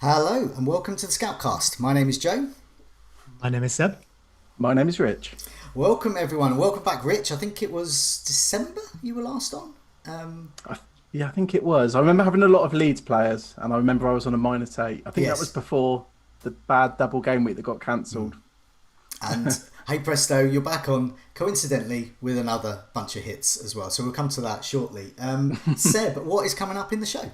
Hello and welcome to the Scoutcast. My name is Joe. My name is Seb. My name is Rich. Welcome everyone. Welcome back, Rich. I think it was December you were last on. Yeah, I think it was. I remember having a lot of Leeds players, and I remember I was on a -8. I think Yes. that was before the bad double game week that got cancelled. And hey presto, you're back on, coincidentally, with another bunch of hits as well. So we'll come to that shortly. Seb, what is coming up in the show?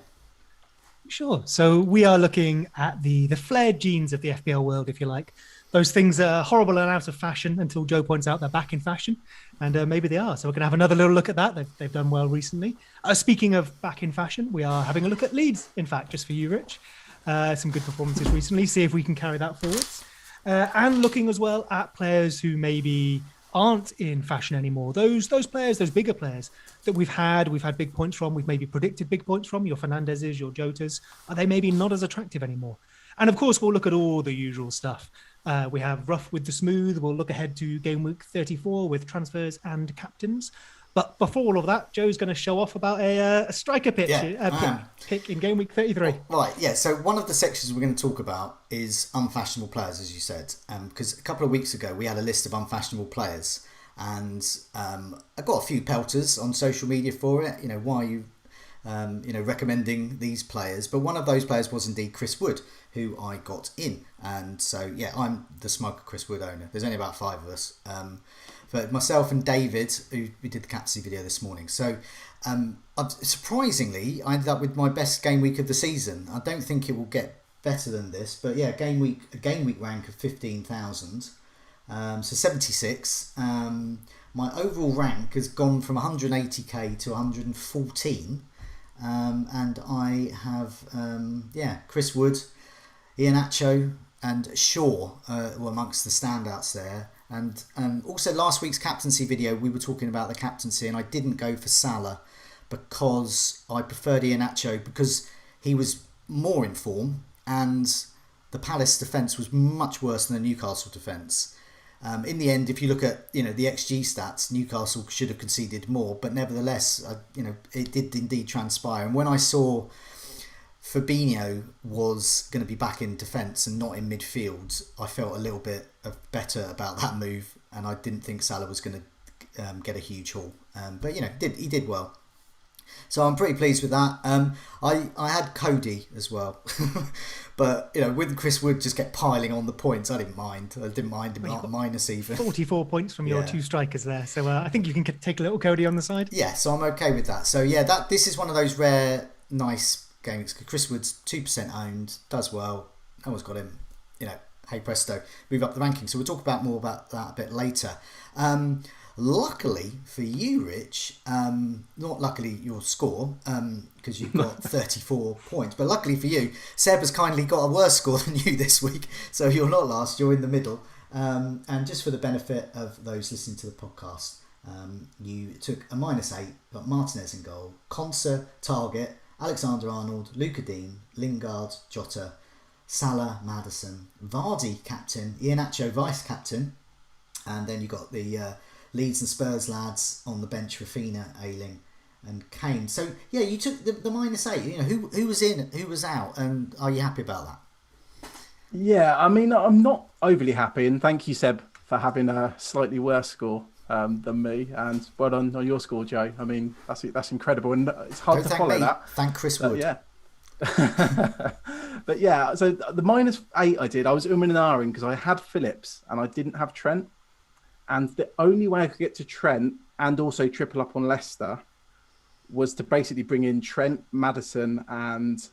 Sure. So we are looking at the flared genes of the FPL world, if you like. Those things are horrible and out of fashion until Joe points out they're back in fashion. And maybe they are. So we're going to have another little look at that. They've done well recently. Speaking of back in fashion, we are having a look at Leeds, in fact, just for you, Rich. Some good performances recently. See if we can carry that forwards. And looking as well at players who maybe aren't in fashion anymore. Those players, those bigger players that we've had big points from, we've maybe predicted big points from, your Fernandezes, your Jotas, are they maybe not as attractive anymore? And of course, we'll look at all the usual stuff. We have rough with the smooth. We'll look ahead to game week 34 with transfers and captains. But before all of that, Joe's going to show off about a striker pick in game week 33. Right, yeah. So one of the sections we're going to talk about is unfashionable players, as you said. Because a couple of weeks ago, we had a list of unfashionable players. And I got a few pelters on social media for it. You know, why are you recommending these players? But one of those players was indeed Chris Wood, who I got in. And so, yeah, I'm the smug Chris Wood owner. There's only about 5 of us. But myself and David, who we did the Captaincy video this morning. So, surprisingly, I ended up with my best game week of the season. I don't think it will get better than this. But yeah, a game week rank of 15,000. So 76. My overall rank has gone from 180k to 114. And I have, Chris Wood, Iheanacho and Shaw were amongst the standouts there. And also last week's captaincy video, we were talking about the captaincy and I didn't go for Salah because I preferred Iheanacho because he was more in form and the Palace defence was much worse than the Newcastle defence. In the end, if you look at the XG stats, Newcastle should have conceded more, but nevertheless, it did indeed transpire. And when I saw Fabinho was going to be back in defence and not in midfield, I felt a little bit better about that move, and I didn't think Salah was going to get a huge haul. But he did well. So I'm pretty pleased with that. I had Cody as well, but with Chris Wood just kept piling on the points. I didn't mind him minus even 44 points from your two strikers there. So I think you can take a little Cody on the side. Yeah, so I'm okay with that. So yeah, this is one of those rare, nice games. Chris Wood's 2% owned, does well. I always got him. Hey presto, move up the ranking. So we'll talk more about that a bit later. Luckily for you, Rich, not luckily your score, because you've got 34 points, but luckily for you, Seb has kindly got a worse score than you this week, so you're not last, you're in the middle. And just for the benefit of those listening to the podcast, you took a -8, got Martinez in goal, Konsa, Target, Alexander-Arnold, Luka Dean, Lingard, Jota, Salah, Madison, Vardy captain, Iheanacho vice captain, and then you got the Leeds and Spurs lads on the bench, Rafinha, Ayling and Kane. So yeah, you took the -8. Who was in, who was out, and are you happy about that? Yeah, I mean, I'm not overly happy, and thank you, Seb, for having a slightly worse score than me, and well done on your score, Joe. I mean, that's incredible, and it's hard to follow that. Thank Chris Wood. Yeah. But yeah, so the -8 I did, I was and ahhing because I had Phillips and I didn't have Trent. And the only way I could get to Trent and also triple up on Leicester was to basically bring in Trent, Madison and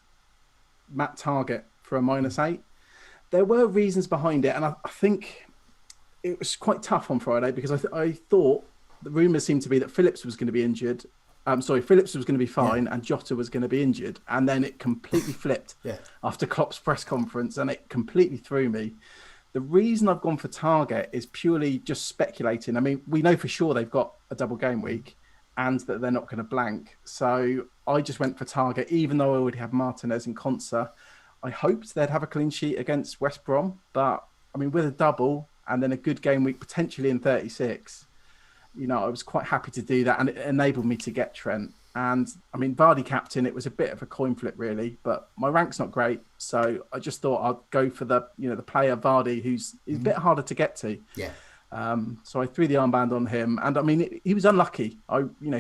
Matt Target for a -8. There were reasons behind it. And I think it was quite tough on Friday because I thought the rumours seemed to be that Phillips was going to be injured. Phillips was going to be fine and Jota was going to be injured. And then it completely flipped after Klopp's press conference and it completely threw me. The reason I've gone for Target is purely just speculating. I mean, we know for sure they've got a double game week and that they're not going to blank. So I just went for Target, even though I already have Martinez and Konsa. I hoped they'd have a clean sheet against West Brom. But, I mean, with a double and then a good game week, potentially in 36, I was quite happy to do that. And it enabled me to get Trent. And I mean, Vardy captain, it was a bit of a coin flip, really. But my rank's not great, so I just thought I'd go for the player Vardy, who's a bit harder to get to. Yeah. So I threw the armband on him, and I mean, he was unlucky.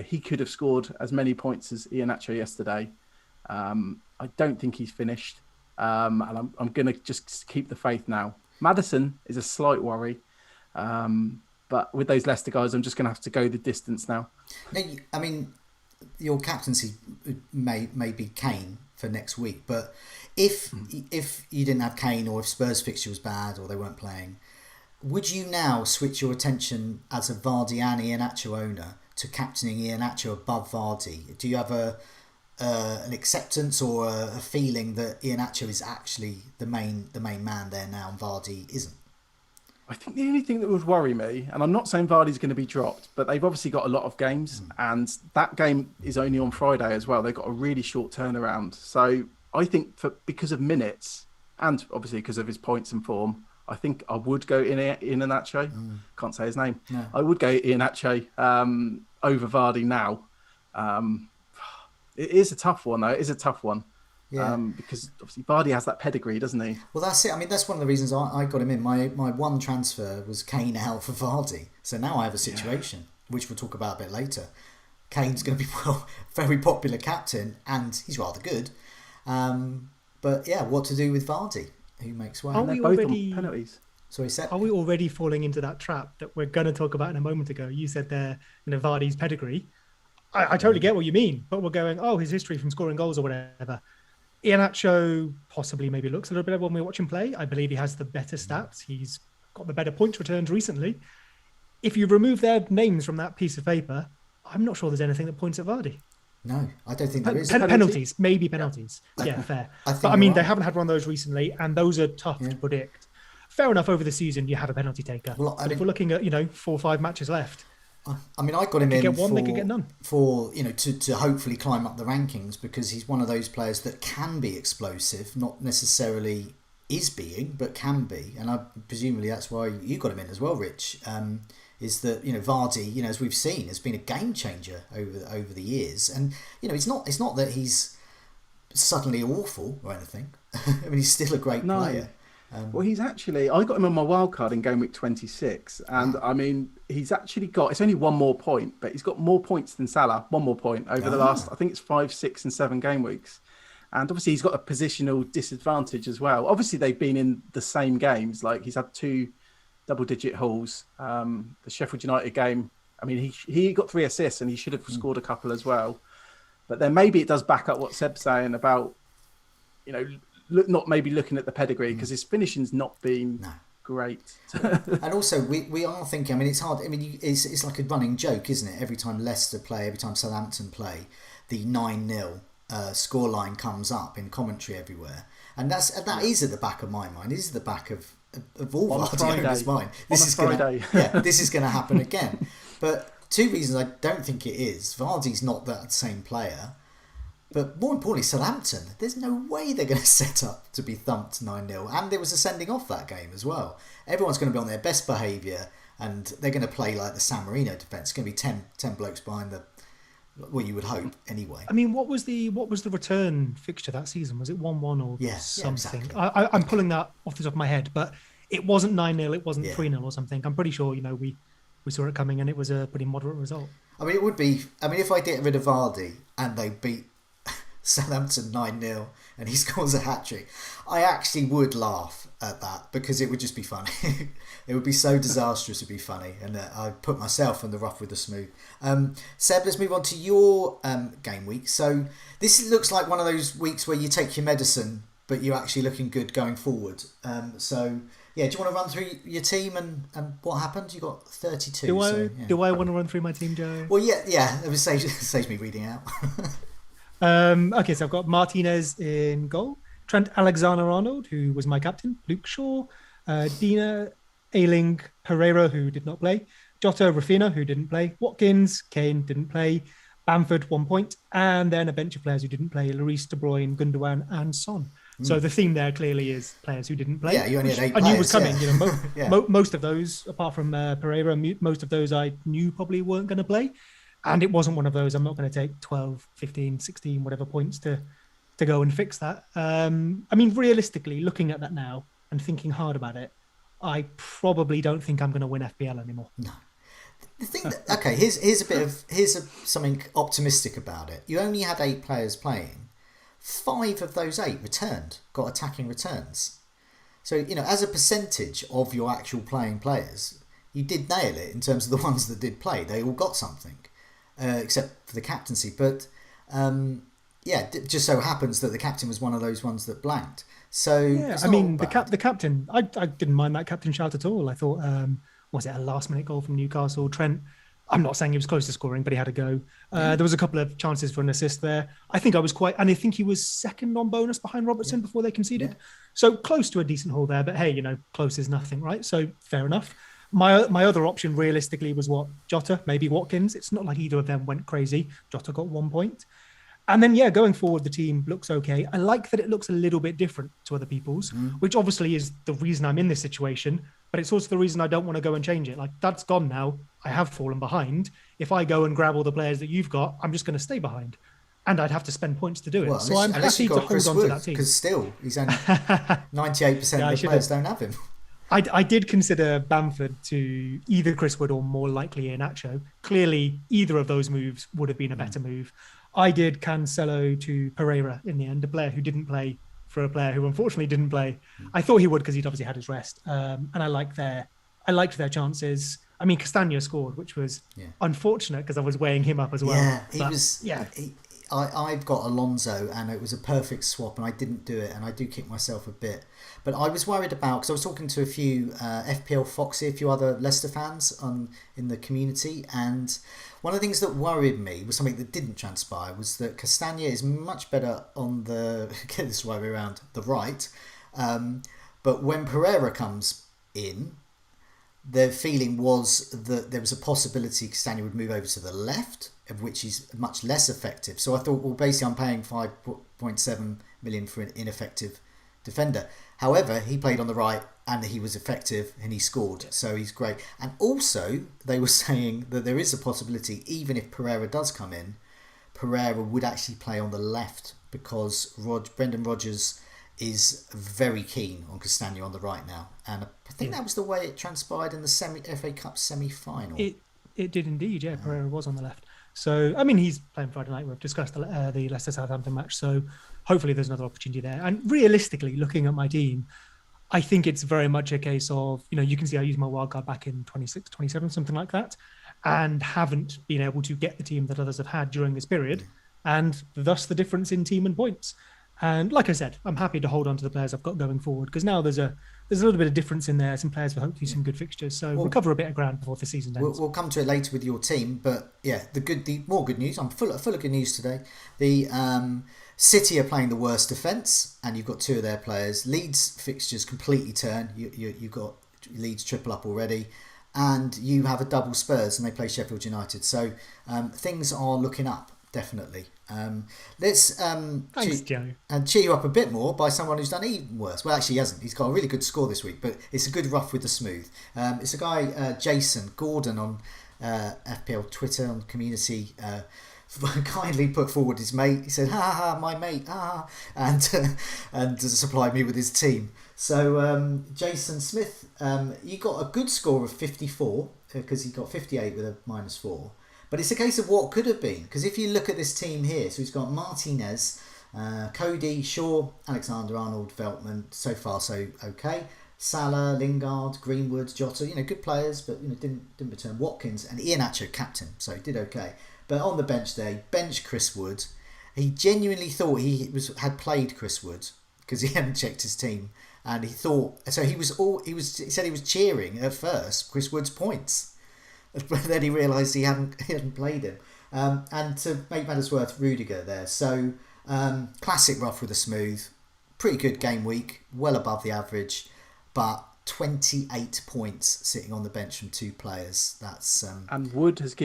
He could have scored as many points as Iheanacho yesterday. I don't think he's finished, and I'm going to just keep the faith now. Madison is a slight worry, but with those Leicester guys, I'm just going to have to go the distance now. No, I mean, your captaincy may be Kane for next week, but if you didn't have Kane, or if Spurs fixture was bad, or they weren't playing, would you now switch your attention as a Vardy and Iheanacho owner to captaining Iheanacho above Vardy? Do you have an acceptance or a feeling that Iheanacho is actually the main man there now, and Vardy isn't? I think the only thing that would worry me, and I'm not saying Vardy's going to be dropped, but they've obviously got a lot of games, and that game is only on Friday as well. They've got a really short turnaround. So I think because of minutes, and obviously because of his points and form, I think I would go Iheanacho. Can't say his name. No. I would go Iheanacho over Vardy now. It is a tough one, though. It is a tough one. Yeah. Because obviously Vardy has that pedigree, doesn't he? Well, that's it. I mean, that's one of the reasons I got him in. My one transfer was Kane out for Vardy. So now I have a situation, which we'll talk about a bit later. Kane's going to be, very popular captain, and he's rather good. But yeah, what to do with Vardy? Who makes way? Are we already penalties? Sorry, Seb? Are we already falling into that trap that we're going to talk about in a moment ago? You said there, Vardy's pedigree. I totally get what you mean, but we're going, his history from scoring goals or whatever. Iheanacho possibly maybe looks a little bit better when we watch him play. I believe he has the better stats. He's got the better points returns recently. If you remove their names from that piece of paper, I'm not sure there's anything that points at Vardy. No, I don't think there is. Penalties, maybe penalties. Yeah, fair. They haven't had one of those recently, and those are tough to predict. Fair enough, over the season, you have a penalty taker. Well, but if we're looking at, 4 or 5 matches left, I mean, I got him in get one, they could get none. For to hopefully climb up the rankings, because he's one of those players that can be explosive, not necessarily is being, but can be. And presumably that's why you got him in as well, Rich. Is that Vardy, as we've seen, has been a game changer over the years, and it's not that he's suddenly awful or anything. I mean, he's still a great player. Well, he's actually, I got him on my wild card in Gameweek 26, and I mean, he's actually got, it's only one more point, but he's got more points than Salah, one more point over the last, I think it's 5, 6 and 7 game weeks. And obviously he's got a positional disadvantage as well. Obviously they've been in the same games, like he's had 2 double-digit hauls. The Sheffield United game, I mean, he got 3 assists and he should have scored a couple as well. But then maybe it does back up what Seb's saying about, not maybe looking at the pedigree, because his finishing's not been great. And also, we are thinking, I mean, it's hard. I mean, it's like a running joke, isn't it? Every time Leicester play, every time Southampton play, the 9-0 scoreline comes up in commentary everywhere. And that is at the back of my mind. It is at the back of all Vardy owners' mind. This is going to happen again. But 2 reasons I don't think it is. Vardy's not that same player. But more importantly, Southampton, there's no way they're going to set up to be thumped 9-0. And there was a sending off that game as well. Everyone's going to be on their best behaviour, and they're going to play like the San Marino defence. It's going to be 10 blokes behind the... Well, you would hope, anyway. I mean, what was the return fixture that season? Was it 1-1 or something? Exactly. I'm pulling that off the top of my head, but it wasn't 9-0, it wasn't 3-0 or something. I'm pretty sure, we saw it coming, and it was a pretty moderate result. I mean, it would be... I mean, if I get rid of Vardy and they beat Southampton 9-0 and he scores a hat-trick, I actually would laugh at that, because it would just be funny. It would be so disastrous, it'd be funny, and I put myself in the rough with the smooth. Seb, let's move on to your game week. So this looks like one of those weeks where you take your medicine, but you're actually looking good going forward. So do you want to run through your team and what happened? You got 32. Do I want to run through my team, Joe? Well, yeah. It saves me reading out. Okay, so I've got Martinez in goal, Trent Alexander-Arnold, who was my captain, Luke Shaw, Dina, Ayling, Pereira, who did not play, Jota, Rafinha, who didn't play, Watkins, Kane didn't play, Bamford 1 point, and then a bench of players who didn't play, Lloris, De Bruyne, Gundogan, and Son. So the theme there clearly is players who didn't play. Yeah, you only had 8 I players. knew was coming. Most of those, apart from Pereira, most of those I knew probably weren't going to play. And it wasn't one of those, I'm not going to take 12, 15, 16, whatever points to go and fix that. I mean, realistically, looking at that now and thinking hard about it, I probably don't think I'm going to win FPL anymore. No. The thing that, okay, here's something optimistic about it. You only had 8 players playing. 5 of those 8 returned, got attacking returns. So, as a percentage of your actual playing players, you did nail it in terms of the ones that did play. They all got something, except for the captaincy. But, it just so happens that the captain was one of those ones that blanked. So, yeah, I mean, the captain, I didn't mind that captain shout at all. I thought, was it a last-minute goal from Newcastle? Trent, I'm not saying he was close to scoring, but he had a go. There was a couple of chances for an assist there. I think I think he was second on bonus behind Robertson before they conceded. Yeah. So close to a decent haul there, but hey, close is nothing, right? So fair enough. My other option realistically was Jota, maybe Watkins. It's not like either of them went crazy. Jota got 1 point. And then, going forward, the team looks okay. I like that it looks a little bit different to other people's, which obviously is the reason I'm in this situation, but it's also the reason I don't want to go and change it. Like, that's gone now. I have fallen behind. If I go and grab all the players that you've got, I'm just going to stay behind. And I'd have to spend points to do it. So I'm happy to hold on to that team. Because still, he's only 98% of the players don't have him. I did consider Bamford to either Chris Wood or more likely Iheanacho. Clearly, either of those moves would have been a better move. I did Cancelo to Pereira in the end, a player who didn't play for a player who unfortunately didn't play. I thought he would because he'd obviously had his rest. And I liked their chances. I mean, Castagna scored, which was unfortunate because I was weighing him up as well. Yeah, I've got Alonso and it was a perfect swap and I didn't do it and I do kick myself a bit. But I was worried about, because I was talking to a few FPL Foxy, a few other Leicester fans in the community, and one of the things that worried me was something that didn't transpire, was that Castagna is much better on the, get this right way around, the right. But when Pereira comes in, the feeling was that there was a possibility Castagna would move over to the left, of which he's much less effective. So I thought, well, basically I'm paying 5.7 million for an ineffective defender. However, he played on the right and he was effective and he scored. So he's great. And also, they were saying that there is a possibility, even if Pereira does come in, Pereira would actually play on the left because Brendan Rodgers is very keen on Castagna on the right now. And I think that was the way it transpired in the FA Cup semi-final. It did indeed, yeah. Pereira was on the left. So, I mean, he's playing Friday night. We've discussed the Leicester-Southampton match. So hopefully there's another opportunity there. And realistically, looking at my team, I think it's very much a case of, you can see I used my wildcard back in 26, 27, something like that, and haven't been able to get the team that others have had during this period. And thus the difference in team and points. And like I said, I'm happy to hold on to the players I've got going forward because now there's a little bit of difference in there. Some players with hopefully some good fixtures, so we'll recover a bit of ground before the season ends. We'll come to it later with your team, but the more good news. I'm full of good news today. The City are playing the worst defence, and you've got 2 of their players. Leeds fixtures completely turn. You've got Leeds triple up already, and you have a double Spurs, and they play Sheffield United. So things are looking up. Definitely. Let's Thanks, Joe. And cheer you up a bit more by someone who's done even worse. Well, actually, he hasn't. He's got a really good score this week, but it's a good rough with the smooth. It's a guy, Jason Gordon, on FPL Twitter, on community, kindly put forward his mate. He said, "Ha, my mate, and supplied me with his team." So, Jason Smith, you got a good score of 54 because he got 58 with a -4. But it's a case of what could have been. Because if you look at this team here, so he's got Martinez, Cody, Shaw, Alexander-Arnold, Veltman. So far, so okay. Salah, Lingard, Greenwood, Jota. Good players, but didn't return. Watkins and Iheanacho, captain. So he did okay. But on the bench there, he benched Chris Wood. He genuinely thought he had played Chris Wood because he hadn't checked his team, and he thought so. He said he was cheering at first Chris Wood's points. But then he realised he hadn't played him. And to make matters worse, Rudiger there. So classic rough with a smooth. Pretty good game week. Well above the average. But 28 points sitting on the bench from 2 players. That's and Wood has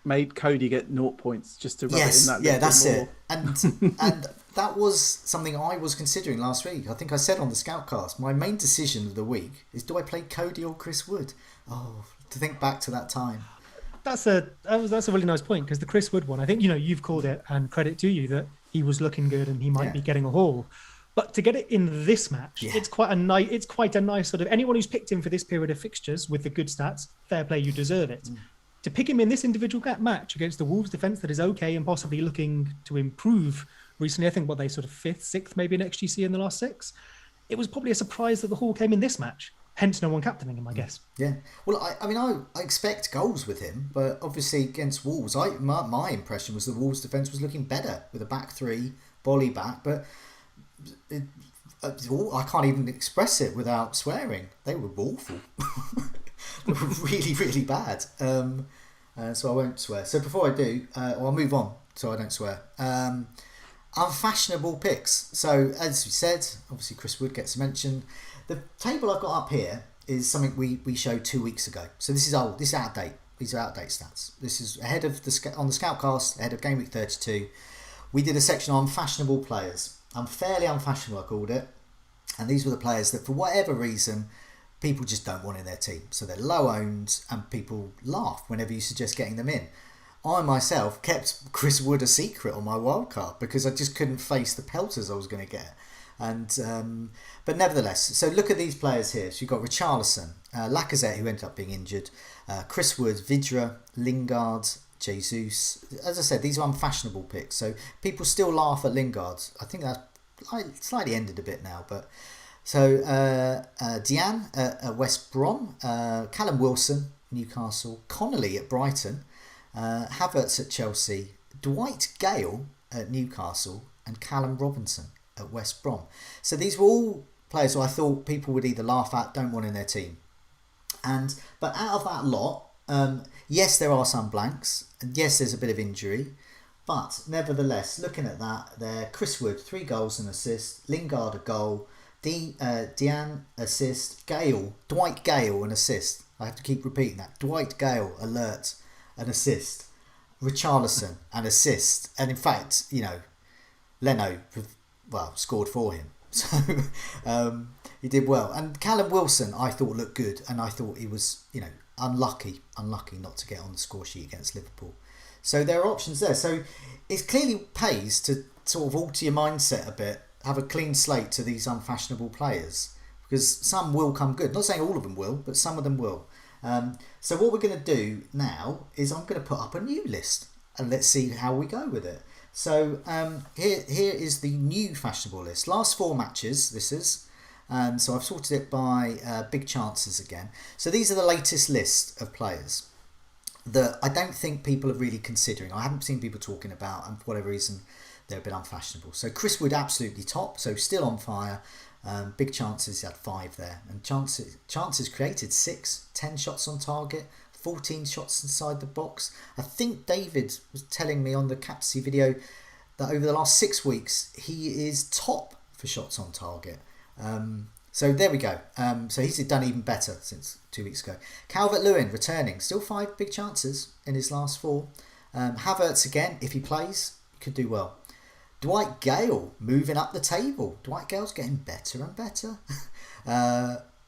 made Cody get 0 points just to rub it in that. Yeah, that's more. It. And that was something I was considering last week. I think I said on the Scoutcast, my main decision of the week is, do I play Cody or Chris Wood? Oh, to think back to that time. that's a really nice point, because the Chris Wood one, I think, you've called it, and credit to you that he was looking good and he might be getting a haul. But to get it in this match, it's quite a nice sort of, anyone who's picked him for this period of fixtures with the good stats, fair play, you deserve it. To pick him in this individual match against the Wolves defence that is okay and possibly looking to improve recently, I think they sort of 5th, 6th maybe in XGC in the last 6. It was probably a surprise that the haul came in this match. Hence no one captaining him, I guess. Yeah. Well, I expect goals with him, but obviously against Wolves, my impression was the Wolves defence was looking better with a back 3, Bolly back, but I can't even express it without swearing. They were awful. They were really, really bad. So I won't swear. So before I do, I'll move on so I don't swear. Unfashionable picks. So as we said, obviously Chris Wood gets mentioned. The table I've got up here is something we showed 2 weeks ago. So this is old. This is out of date. These are out of date stats. This is ahead of on the Scoutcast, ahead of Game Week 32. We did a section on fashionable players. Unfairly unfashionable, I called it. And these were the players that, for whatever reason, people just don't want in their team. So they're low owned and people laugh whenever you suggest getting them in. I myself kept Chris Wood a secret on my wildcard because I just couldn't face the pelters I was going to get. And but nevertheless, so look at these players here. So you've got Richarlison, Lacazette, who ended up being injured, Chris Wood, Vidra, Lingard, Jesus. As I said, these are unfashionable picks, so people still laugh at Lingard. I think that's slightly ended a bit now, but so Diane at West Brom, Calum Wilson, Newcastle, Connolly at Brighton, Havertz at Chelsea, Dwight Gale at Newcastle, and Calum Robinson at West Brom. So these were all players who I thought people would either laugh at, don't want in their team. But out of that lot, yes, there are some blanks, and yes, there's a bit of injury, but nevertheless, looking at that, there, Chris Wood, 3 goals and assists, Lingard a goal, Diane assist, Dwight Gale an assist. I have to keep repeating that. Dwight Gale alert an assist, Richarlison an assist, and in fact, Leno scored for him. So he did well. And Callum Wilson, I thought looked good, and I thought he was, unlucky not to get on the score sheet against Liverpool. So there are options there. So it clearly pays to sort of alter your mindset a bit, have a clean slate to these unfashionable players, because some will come good. Not saying all of them will, but some of them will. So what we're going to do now is I'm going to put up a new list, and let's see how we go with it. So here is the new fashionable list. Last 4 matches, this is. And so I've sorted it by big chances again. So these are the latest list of players that I don't think people are really considering. I haven't seen people talking about, and for whatever reason, they're a bit unfashionable. So Chris Wood absolutely top, so still on fire. Big chances, he had 5 there. And chances created 6, 10 shots on target, 14 shots inside the box. I think David was telling me on the Captaincy video that over the last 6 weeks, he is top for shots on target. So there we go. So he's done even better since 2 weeks ago. Calvert-Lewin returning, still 5 big chances in his last 4. Havertz again, if he plays, he could do well. Dwight Gale moving up the table. Dwight Gale's getting better and better.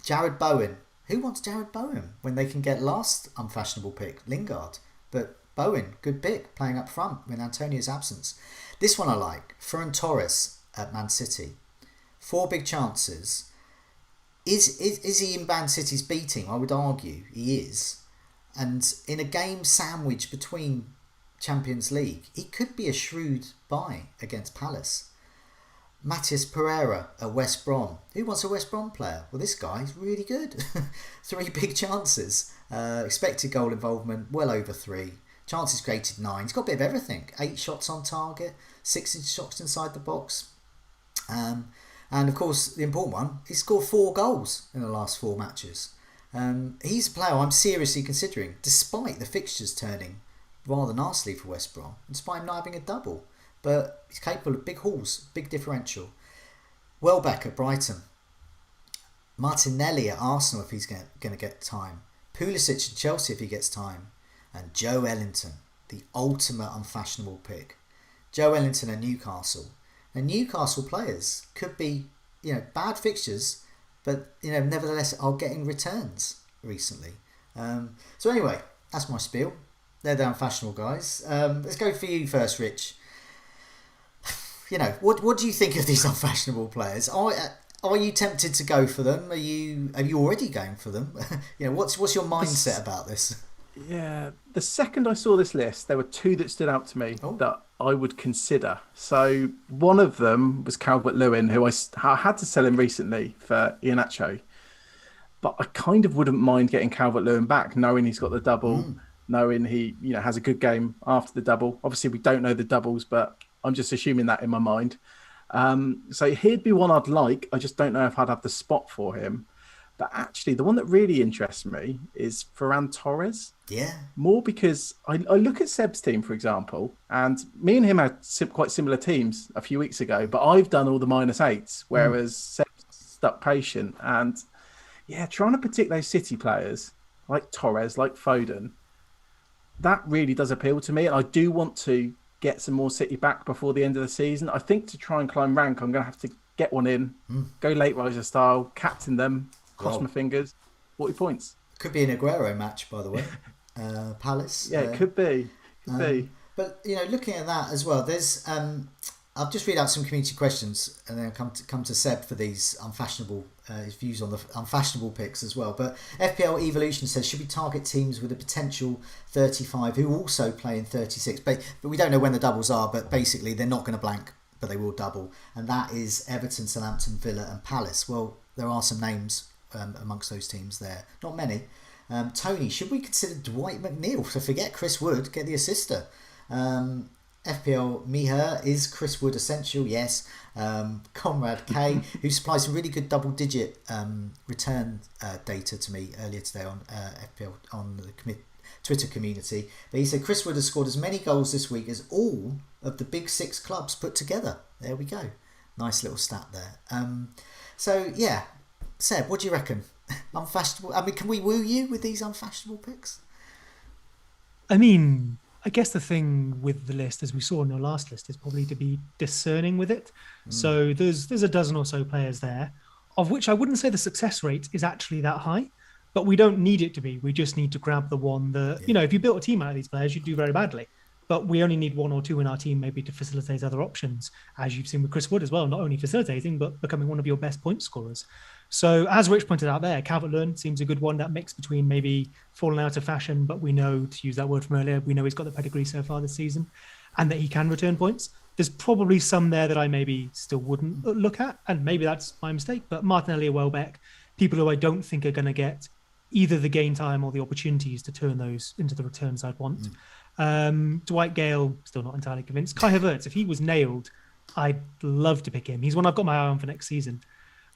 Jared Bowen. Who wants Jared Bowen when they can get last unfashionable pick, Lingard? But Bowen, good pick, playing up front in Antonio's absence. This one I like. Ferran Torres at Man City. 4 big chances. Is he in Man City's B team? I would argue he is. And in a game sandwich between Champions League, he could be a shrewd buy against Palace. Matías Pereira at West Brom. Who wants a West Brom player? Well, this guy's really good. 3 big chances. Expected goal involvement, well over 3. Chances created 9. He's got a bit of everything. 8 shots on target, 6 shots inside the box. And of course, the important one, he scored 4 goals in the last 4 matches. He's a player I'm seriously considering, despite the fixtures turning rather nastily for West Brom, despite him not having a double. But he's capable of big hauls, big differential. Welbeck at Brighton. Martinelli at Arsenal if he's going to get time. Pulisic at Chelsea if he gets time. And Joe Ellington, the ultimate unfashionable pick. Joe Ellington at Newcastle. And Newcastle players could be, bad fixtures, but nevertheless are getting returns recently. So anyway, that's my spiel. They're the unfashionable guys. Let's go for you first, Rich. What do you think of these unfashionable players? Are you tempted to go for them? Are you already going for them? What's your mindset about this? Yeah, the second I saw this list, there were two that stood out to me that I would consider. So one of them was Calvert-Lewin, who I had to sell him recently for Iheanacho. But I kind of wouldn't mind getting Calvert-Lewin back, knowing he's got the double, knowing he has a good game after the double. Obviously, we don't know the doubles, but I'm just assuming that in my mind. So he'd be one I'd like. I just don't know if I'd have the spot for him. But actually, the one that really interests me is Ferran Torres. Yeah. More because I look at Seb's team, for example, and me and him had quite similar teams a few weeks ago, but I've done all the -8s, whereas Seb's stuck patient. And yeah, trying to predict those City players like Torres, like Foden, that really does appeal to me. And I do want to get some more City back before the end of the season. I think to try and climb rank, I'm going to have to get one in, go late riser style, captain them, cross my fingers, 40 points. Could be an Aguero match, by the way. Palace. Yeah, it could be. But looking at that as well, there's I'll just read out some community questions and then come to Seb for these unfashionable his views on the unfashionable picks as well. But FPL Evolution says, should we target teams with a potential 35 who also play in 36? But we don't know when the doubles are, but basically they're not going to blank, but they will double. And that is Everton, Southampton, Villa and Palace. Well, there are some names amongst those teams there. Not many. Tony, should we consider Dwight McNeil? To forget Chris Wood, get the assister. FPL Miha, is Chris Wood essential? Yes. Conrad K, who supplied some really good double-digit return data to me earlier today on FPL on the Twitter community. But he said Chris Wood has scored as many goals this week as all of the big 6 clubs put together. There we go. Nice little stat there. So yeah, Seb, what do you reckon? Unfashionable. I mean, can we woo you with these unfashionable picks? I mean, I guess the thing with the list, as we saw in your last list, is probably to be discerning with it. So there's a dozen or so players there, of which I wouldn't say the success rate is actually that high, but we don't need it to be. We just need to grab the one that, if you built a team out of these players, you'd do very badly. But we only need 1 or 2 in our team maybe to facilitate other options, as you've seen with Chris Wood as well, not only facilitating, but becoming one of your best point scorers. So as Rich pointed out there, Calvert-Lewin seems a good one, that mix between maybe falling out of fashion, but we know, to use that word from earlier, we know he's got the pedigree so far this season and that he can return points. There's probably some there that I maybe still wouldn't look at, and maybe that's my mistake, but Martinelli or Welbeck, people who I don't think are going to get either the game time or the opportunities to turn those into the returns I'd want. Dwight Gale, still not entirely convinced. Kai Havertz, if he was nailed, I'd love to pick him. He's one I've got my eye on for next season.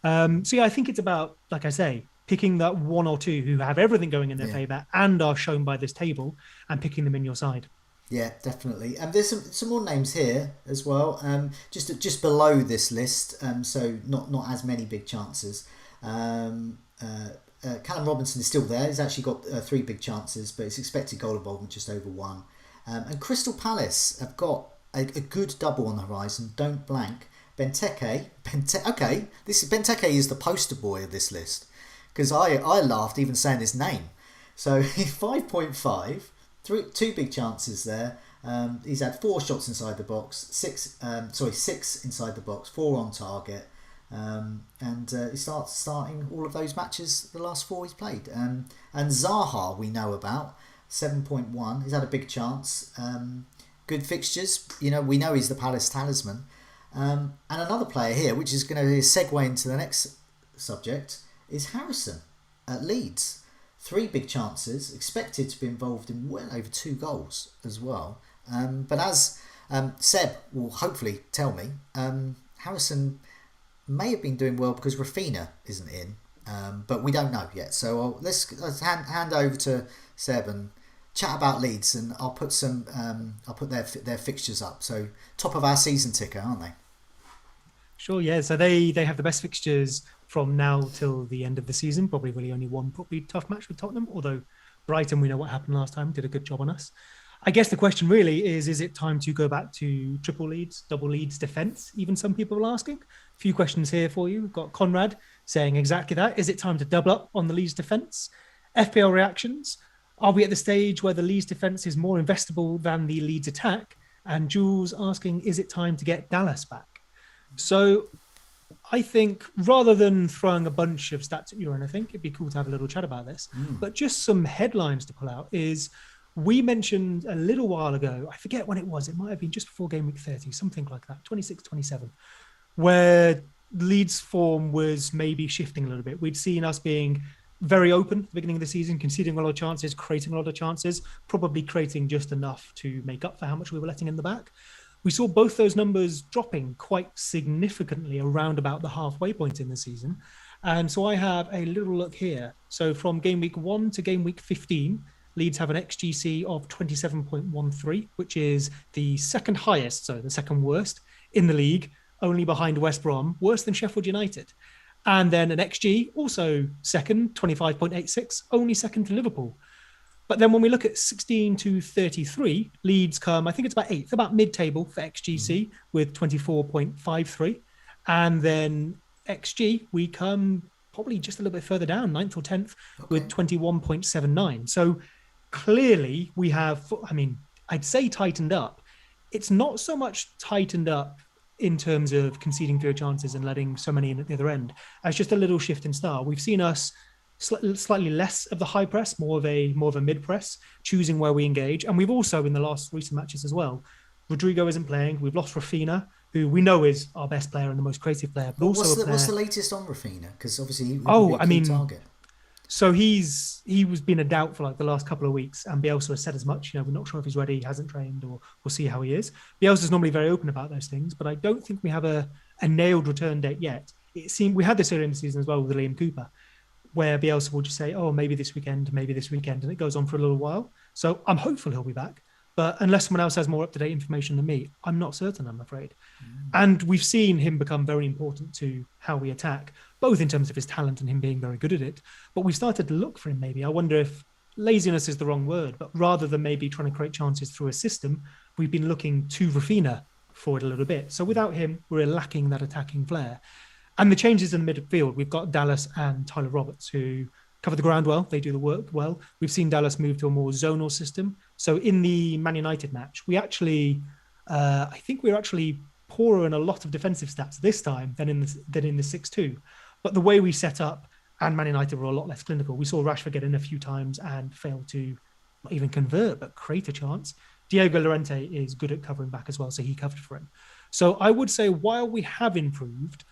So yeah, I think it's about, like I say, picking that 1 or 2 who have everything going in their favour and are shown by this table and picking them in your side. Yeah, definitely. And there's some more names here as well. Just below this list, so not as many big chances. Calum Robinson is still there. He's actually got 3 big chances, but his expected goal involvement just over 1. And Crystal Palace have got a good double on the horizon. Don't blank. Benteke. Okay, Benteke is the poster boy of this list, because I laughed even saying his name. So 5.5, 2 big chances there. He's had 4 shots inside the box, 6 inside the box, 4 on target. And he starting all of those matches, the last 4 he's played. And Zaha we know about, 7.1. He's had a big chance. Good fixtures. We know he's the Palace talisman. And another player here, which is going to segue into the next subject, is Harrison at Leeds. 3 big chances, expected to be involved in well over 2 goals as well. But as Seb will hopefully tell me, Harrison may have been doing well because Rafinha isn't in, but we don't know yet. So let's hand over to Seb and chat about Leeds, and I'll put their fixtures up. So top of our season ticker, aren't they? Sure, yeah. So they have the best fixtures from now till the end of the season. Probably really only one probably tough match with Tottenham, although Brighton, we know what happened last time, did a good job on us. I guess the question really is it time to go back to triple leads, double leads defence? Even some people are asking. A few questions here for you. We've got Conrad saying exactly that. Is it time to double up on the Leeds defence? FPL reactions. Are we at the stage where the Leeds defence is more investable than the Leeds attack? And Jules asking, is it time to get Dallas back? So I think rather than throwing a bunch of stats at you, and I think it'd be cool to have a little chat about this, but just some headlines to pull out is we mentioned a little while ago, I forget when it was, it might have been just before game week 30, something like that, 26, 27, where Leeds form was maybe shifting a little bit. We'd seen us being very open at the beginning of the season, conceding a lot of chances, creating a lot of chances, probably creating just enough to make up for how much we were letting in the back. We saw both those numbers dropping quite significantly around about the halfway point in the season. And so I have a little look here. So from game week 1 to game week 15, Leeds have an XGC of 27.13, which is the second highest, so the second worst in the league, only behind West Brom, worse than Sheffield United. And then an XG, also second, 25.86, only second to Liverpool. But then when we look at 16 to 33, Leeds come, I think it's about 8th, about mid-table for XGC with 24.53. And then XG, we come probably just a little bit further down, 9th or 10th, with 21.79. So clearly we have, I mean, I'd say tightened up. It's not so much tightened up in terms of conceding fewer chances and letting so many in at the other end. It's just a little shift in style. We've seen us slightly less of the high press, more of a mid press, choosing where we engage. And we've also, in the last recent matches as well, Rodrigo isn't playing. We've lost Rafinha, who we know is our best player and the most creative player. But also what's the latest on Rafinha? Because obviously he would be a key target. So he was been a doubt for like the last couple of weeks, and Bielsa has said as much. You know, we're not sure if he's ready, he hasn't trained, or we'll see how he is. Bielsa's normally very open about those things, but I don't think we have a nailed return date yet. It seemed we had this earlier in the season as well with Liam Cooper, where Bielsa will just say, oh, maybe this weekend, and it goes on for a little while. So I'm hopeful he'll be back. But unless someone else has more up-to-date information than me, I'm not certain, I'm afraid. And we've seen him become very important to how we attack, both in terms of his talent and him being very good at it. But we've started to look for him maybe. I wonder if laziness is the wrong word, but rather than maybe trying to create chances through a system, we've been looking to Rafinha for it a little bit. So without him, we're lacking that attacking flair. And the changes in the midfield, we've got Dallas and Tyler Roberts, who cover the ground well. They do the work well. We've seen Dallas move to a more zonal system. So in the Man United match, we actually, I think we were actually poorer in a lot of defensive stats this time than in the 6-2. But the way we set up, and Man United were a lot less clinical. We saw Rashford get in a few times and fail to not even convert, but create a chance. Diego Llorente is good at covering back as well, so he covered for him. So I would say while we have improved,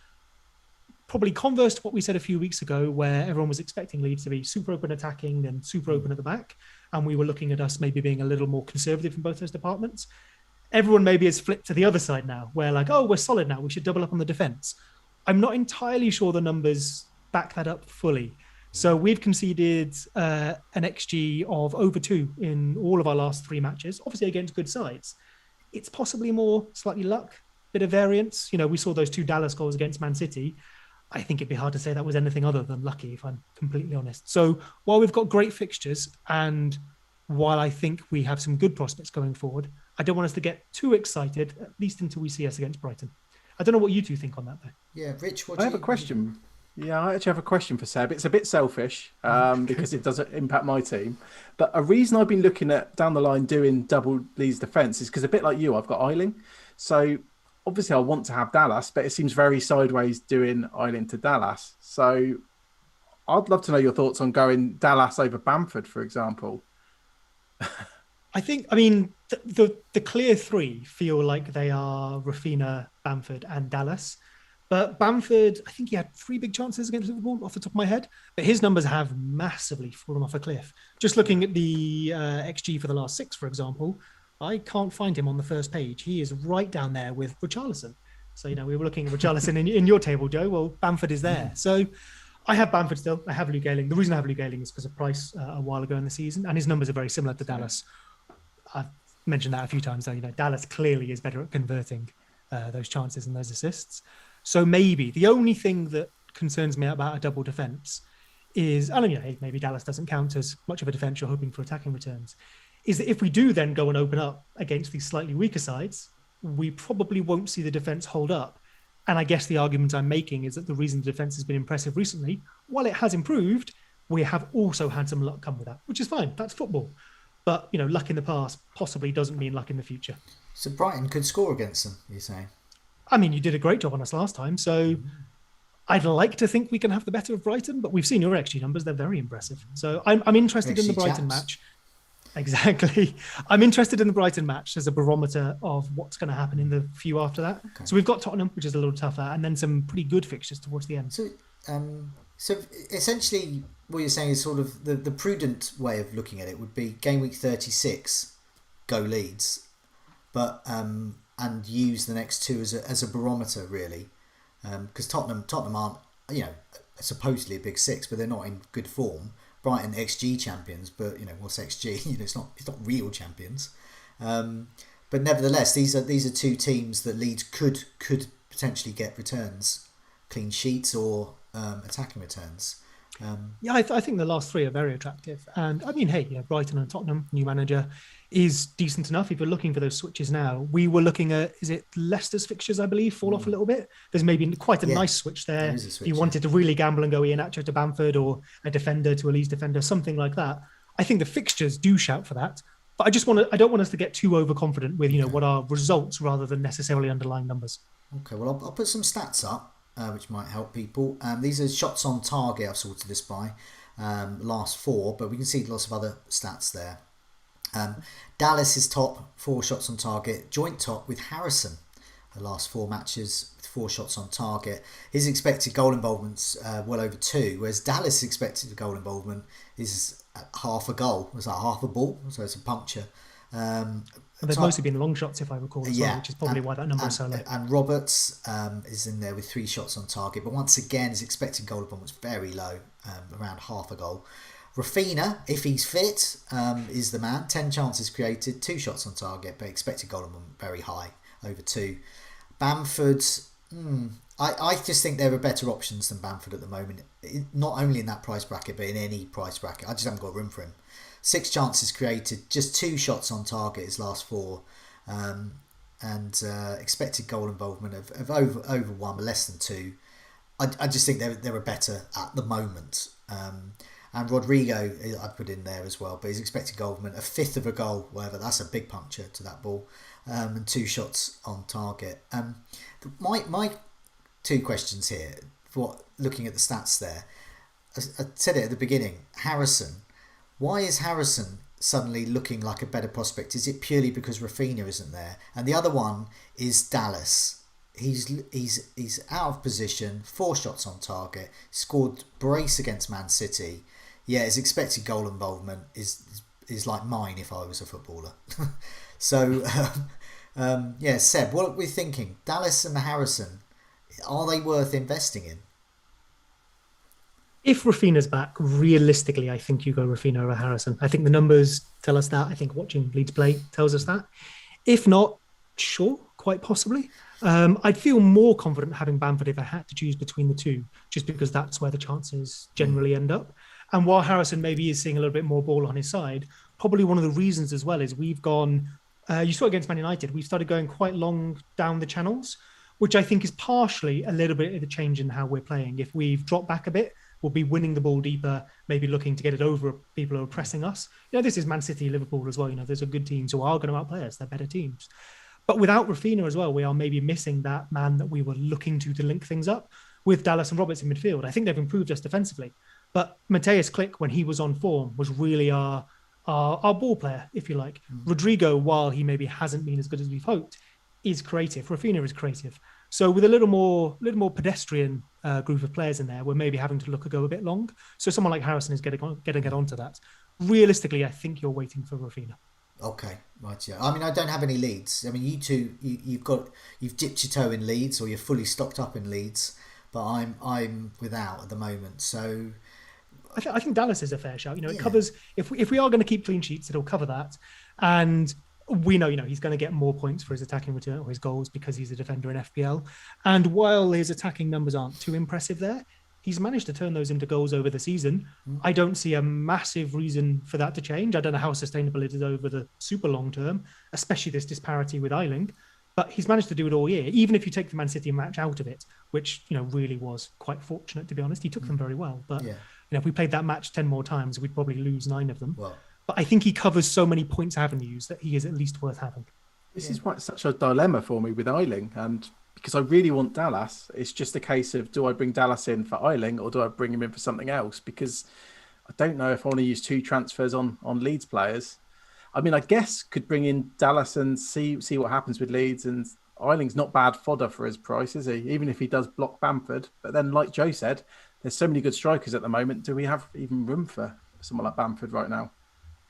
probably converse to what we said a few weeks ago, where everyone was expecting Leeds to be super open attacking and super open at the back, and we were looking at us maybe being a little more conservative in both those departments. Everyone maybe has flipped to the other side now, where like, oh, we're solid now, we should double up on the defence. I'm not entirely sure the numbers back that up fully. So we've conceded an XG of over 2 in all of our last 3 matches, obviously against good sides. It's possibly more slightly luck, bit of variance. You know, we saw those 2 Dallas goals against Man City. I think it'd be hard to say that was anything other than lucky, if I'm completely honest. So while we've got great fixtures, and while I think we have some good prospects going forward, I don't want us to get too excited, at least until we see us against Brighton. I don't know what you two think on that, though. Yeah, Rich, I have a question. Yeah, I actually have a question for Seb. It's a bit selfish because it doesn't impact my team. But a reason I've been looking at down the line doing double Leeds defence is because a bit like you, I've got Eiling. So obviously I want to have Dallas, but it seems very sideways doing Eiling to Dallas. So I'd love to know your thoughts on going Dallas over Bamford, for example. I mean, the clear 3 feel like they are Rafinha, Bamford and Dallas. But Bamford, I think he had 3 big chances against Liverpool off the top of my head. But his numbers have massively fallen off a cliff. Just looking at the XG for the last 6, for example, I can't find him on the first page. He is right down there with Richarlison. So, you know, we were looking at Richarlison in your table, Joe. Well, Bamford is there. So I have Bamford still. I have Luke Ayling. The reason I have Luke Ayling is because of price a while ago in the season. And his numbers are very similar to Dallas. I've mentioned that a few times, though. You know, Dallas clearly is better at converting those chances and those assists. So maybe the only thing that concerns me about a double defence is, I don't know, maybe Dallas doesn't count as much of a defence you're hoping for attacking returns, is that if we do then go and open up against these slightly weaker sides, we probably won't see the defence hold up. And I guess the argument I'm making is that the reason the defence has been impressive recently, while it has improved, we have also had some luck come with that, which is fine. That's football. But, luck in the past possibly doesn't mean luck in the future. So Brighton could score against them, you're saying? I mean, you did a great job on us last time, so I'd like to think we can have the better of Brighton, but we've seen your XG numbers. They're very impressive. So I'm interested in the Brighton match. Exactly. I'm interested in the Brighton match as a barometer of what's going to happen in the few after that. Okay. So we've got Tottenham, which is a little tougher, and then some pretty good fixtures towards the end. So essentially what you're saying is sort of the prudent way of looking at it would be game week 36, go Leeds, but and use the next two as a barometer really, because Tottenham aren't supposedly a big six, but they're not in good form. Brighton XG champions, but what's XG? It's not real champions. But nevertheless, these are two teams that Leeds could potentially get returns, clean sheets or attacking returns. I think the last three are very attractive. And I mean, hey, Brighton and Tottenham, new manager, is decent enough. If you're looking for those switches now, we were looking at, is it Leicester's fixtures, I believe, fall off a little bit. There's maybe quite a nice switch there. If you wanted to really gamble and go Iheanacho to Bamford or a defender to a Leeds defender, something like that. I think the fixtures do shout for that. But I don't want us to get too overconfident with, what are results rather than necessarily underlying numbers. Okay, well, I'll put some stats up. Which might help people. These are shots on target I've sorted this by, last four, but we can see lots of other stats there. Dallas is top, 4 shots on target, joint top with Harrison, the last 4 matches with 4 shots on target. His expected goal involvement's well over 2, whereas Dallas' expected goal involvement is half a goal. It's like half a ball, so it's a puncture. And there's mostly been long shots, if I recall, as well, which is probably why that number is so low. And Roberts is in there with 3 shots on target, but once again, his expected goal involvement is very low, around half a goal. Rafinha, if he's fit, is the man. 10 chances created, 2 shots on target, but expected goal involvement very high, over 2. Bamford, I just think there are better options than Bamford at the moment, not only in that price bracket, but in any price bracket. I just haven't got room for him. 6 chances created, just 2 shots on target his last 4, and expected goal involvement of over 1, but less than 2. I just think there are better at the moment. And Rodrigo, I put in there as well, but his expected goal involvement, a fifth of a goal, whatever, that's a big puncture to that ball, and 2 shots on target. My 2 questions here, looking at the stats there, I said it at the beginning, Harrison. Why is Harrison suddenly looking like a better prospect? Is it purely because Rafinha isn't there? And the other one is Dallas. He's out of position, 4 shots on target, scored brace against Man City. Yeah, his expected goal involvement is like mine if I was a footballer. So, Seb, what are we thinking? Dallas and Harrison, are they worth investing in? If Rafinha's back, realistically, I think you go Rafinha over Harrison. I think the numbers tell us that. I think watching Leeds play tells us that. If not, sure, quite possibly. I'd feel more confident having Bamford if I had to choose between the two, just because that's where the chances generally end up. And while Harrison maybe is seeing a little bit more ball on his side, probably one of the reasons as well is we've gone, you saw against Man United, we've started going quite long down the channels, which I think is partially a little bit of a change in how we're playing. If we've dropped back a bit, we'll be winning the ball deeper, maybe looking to get it over people who are pressing us. This is Man City, Liverpool as well. Those are good teams who are going to outplay us. They're better teams. But without Rafinha as well, we are maybe missing that man that we were looking to link things up with Dallas and Roberts in midfield. I think they've improved us defensively. But Mateus Klick, when he was on form, was really our ball player, if you like. Rodrigo, while he maybe hasn't been as good as we've hoped, is creative. Rafinha is creative. So with a little more pedestrian group of players in there, we're maybe having to go a bit long. So someone like Harrison is getting onto that. Realistically, I think you're waiting for Rafinha. Okay, right, yeah. I mean, I don't have any Leeds. I mean, you two, you've dipped your toe in Leeds, or you're fully stocked up in Leeds, but I'm without at the moment. So I think Dallas is a fair shout. It covers, if we are going to keep clean sheets, it'll cover that. And we know, he's going to get more points for his attacking return or his goals because he's a defender in FPL. And while his attacking numbers aren't too impressive there, he's managed to turn those into goals over the season. I don't see a massive reason for that to change. I don't know how sustainable it is over the super long term, especially this disparity with Eiling. But he's managed to do it all year, even if you take the Man City match out of it, which really was quite fortunate, to be honest. He took them very well. But If we played that match 10 more times, we'd probably lose 9 of them. Well, but I think he covers so many points avenues that he is at least worth having. This is why it's such a dilemma for me with Eiling, and because I really want Dallas, it's just a case of, do I bring Dallas in for Eiling or do I bring him in for something else? Because I don't know if I want to use 2 transfers on Leeds players. I mean, I guess could bring in Dallas and see what happens with Leeds, and Eiling's not bad fodder for his price, is he? Even if he does block Bamford. But then, like Joe said, there's so many good strikers at the moment. Do we have even room for someone like Bamford right now?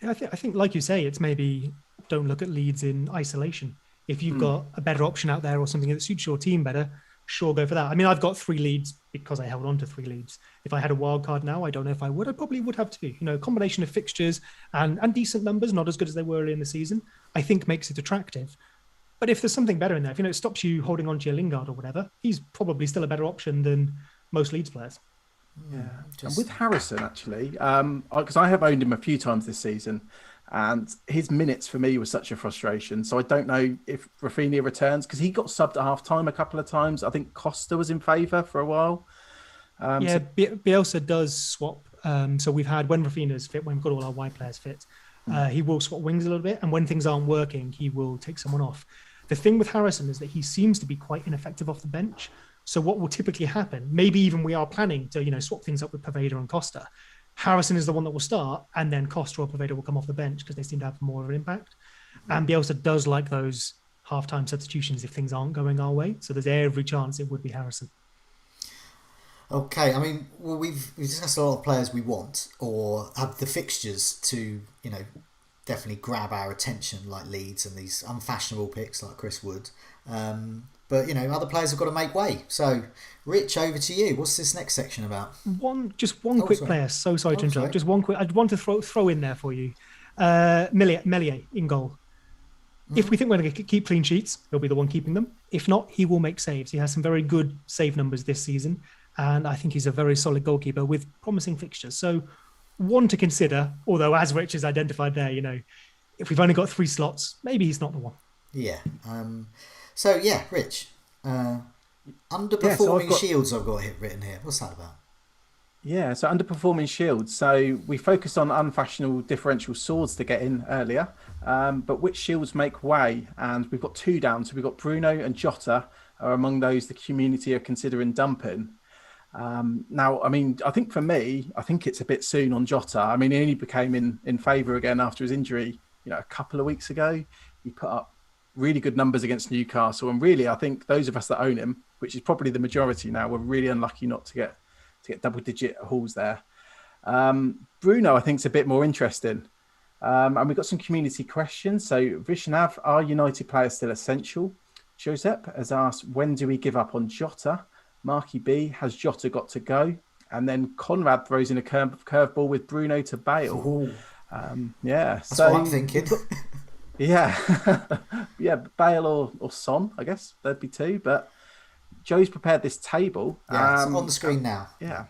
Yeah, I think, like you say, it's maybe don't look at Leeds in isolation. If you've got a better option out there or something that suits your team better, sure, go for that. I mean, I've got 3 leads because I held on to 3 leads. If I had a wild card now, I don't know if I would. I probably would have 2. A combination of fixtures and decent numbers, not as good as they were early in the season, I think makes it attractive. But if there's something better in there, if it stops you holding on to your Lingard or whatever, he's probably still a better option than most Leeds players. Yeah, and with Harrison, actually, because I have owned him a few times this season, and his minutes for me was such a frustration. So I don't know if Rafinha returns, because he got subbed at half-time a couple of times. I think Costa was in favour for a while. Bielsa does swap. So we've had, when Rafinha's fit, when we've got all our wide players fit, he will swap wings a little bit. And when things aren't working, he will take someone off. The thing with Harrison is that he seems to be quite ineffective off the bench. So what will typically happen, maybe even we are planning to, swap things up with Poveda and Costa. Harrison is the one that will start, and then Costa or Poveda will come off the bench because they seem to have more of an impact. And Bielsa does like those half-time substitutions if things aren't going our way. So there's every chance it would be Harrison. Okay, I mean, well, we've discussed a lot of players we want or have the fixtures to, definitely grab our attention, like Leeds and these unfashionable picks like Chris Wood. But, other players have got to make way. So, Rich, over to you. What's this next section about? One quick player. So sorry to interrupt. Sorry. Just one quick. I'd want to throw in there for you. Meslier in goal. If we think we're going to keep clean sheets, he'll be the one keeping them. If not, he will make saves. He has some very good save numbers this season. And I think he's a very solid goalkeeper with promising fixtures. So, one to consider, although as Rich has identified there, if we've only got 3 slots, maybe he's not the one. Yeah. Rich, underperforming Shields I've got written here. What's that about? Yeah, so underperforming Shields. So we focused on unfashionable differential swords to get in earlier, but which Shields make way? And we've got 2 down. So we've got Bruno and Jota are among those the community are considering dumping. Now, I mean, I think for me, it's a bit soon on Jota. I mean, he only became in favour again after his injury, a couple of weeks ago. He put up really good numbers against Newcastle, and really, I think those of us that own him, which is probably the majority now, were really unlucky not to get double-digit hauls there. Bruno, I think, is a bit more interesting, and we've got some community questions. So, Vishnav, are United players still essential? Josep has asked, when do we give up on Jota? Marky B, has Jota got to go? And then Conrad throws in a curveball with Bruno to Bale. That's what I'm thinking. Yeah, Bale or Son, I guess there'd be 2. But Joe's prepared this table. Yeah, it's on the screen now. Yeah.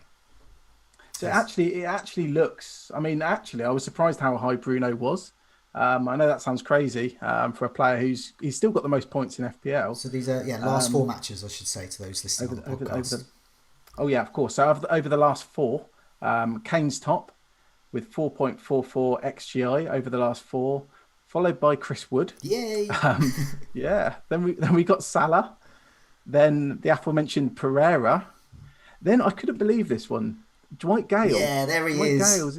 So it actually looks. I mean, I was surprised how high Bruno was. I know that sounds crazy for a player he's still got the most points in FPL. So these are last 4 matches, I should say, to those listening on the podcast. Of course. So over the last 4, Kane's top with 4.44 XGI over the last 4. Followed by Chris Wood. Yay! Then we got Salah. Then the aforementioned Pereira. Then I couldn't believe this one. Dwight Gale. Yeah, there he is. Dwight Gale's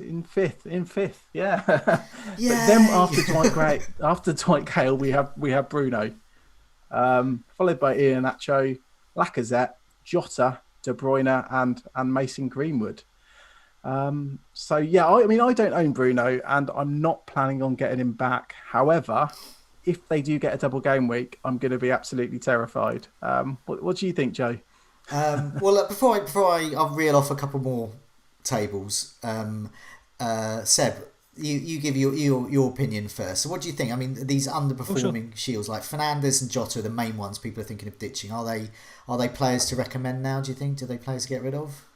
in fifth. Yeah. But then after Dwight Gale, we have Bruno. Followed by Iheanacho, Lacazette, Jota, De Bruyne, and Mason Greenwood. I don't own Bruno, and I'm not planning on getting him back. However, if they do get a double game week, I'm going to be absolutely terrified. What do you think, Joe? Before I'll reel off a couple more tables. Seb, you give your opinion first. So what do you think? I mean, these underperforming Shields like Fernandez and Jota are the main ones people are thinking of ditching. Are they players to recommend now? Do you think? Do they players to get rid of?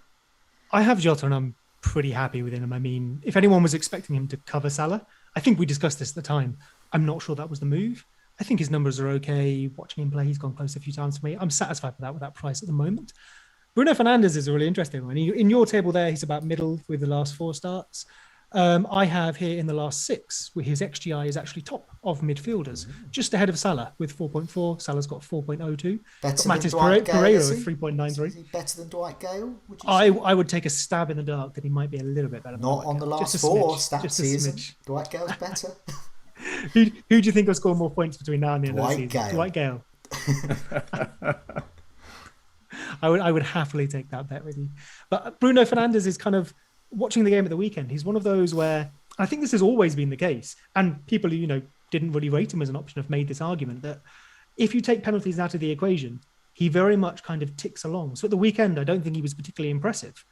I have Jota, and I'm pretty happy with him. I mean, if anyone was expecting him to cover Salah, I think we discussed this at the time. I'm not sure that was the move. I think his numbers are okay. Watching him play, he's gone close a few times for me. I'm satisfied with that price at the moment. Bruno Fernandez is a really interesting one. In your table there, he's about middle with the last 4 starts. I have here in the last 6, where his XGI is actually top of midfielders, just ahead of Salah with 4.4. Salah's got 4.02. Better Got than Matis Dwight Gale, Pereira is with he? 3.93. Is he better than Dwight Gale, would you I say? would take a stab in the dark that he might be a little bit better. Not on the last 4 stats season. Dwight Gale's better. Who do you think will score more points between now and the end of the season? Gale. Dwight Gale. I would happily take that bet with you. But Bruno Fernandez is kind of watching the game at the weekend. He's one of those where I think this has always been the case, and people who didn't really rate him as an option have made this argument that if you take penalties out of the equation, he very much kind of ticks along. So at the weekend, I don't think he was particularly impressive,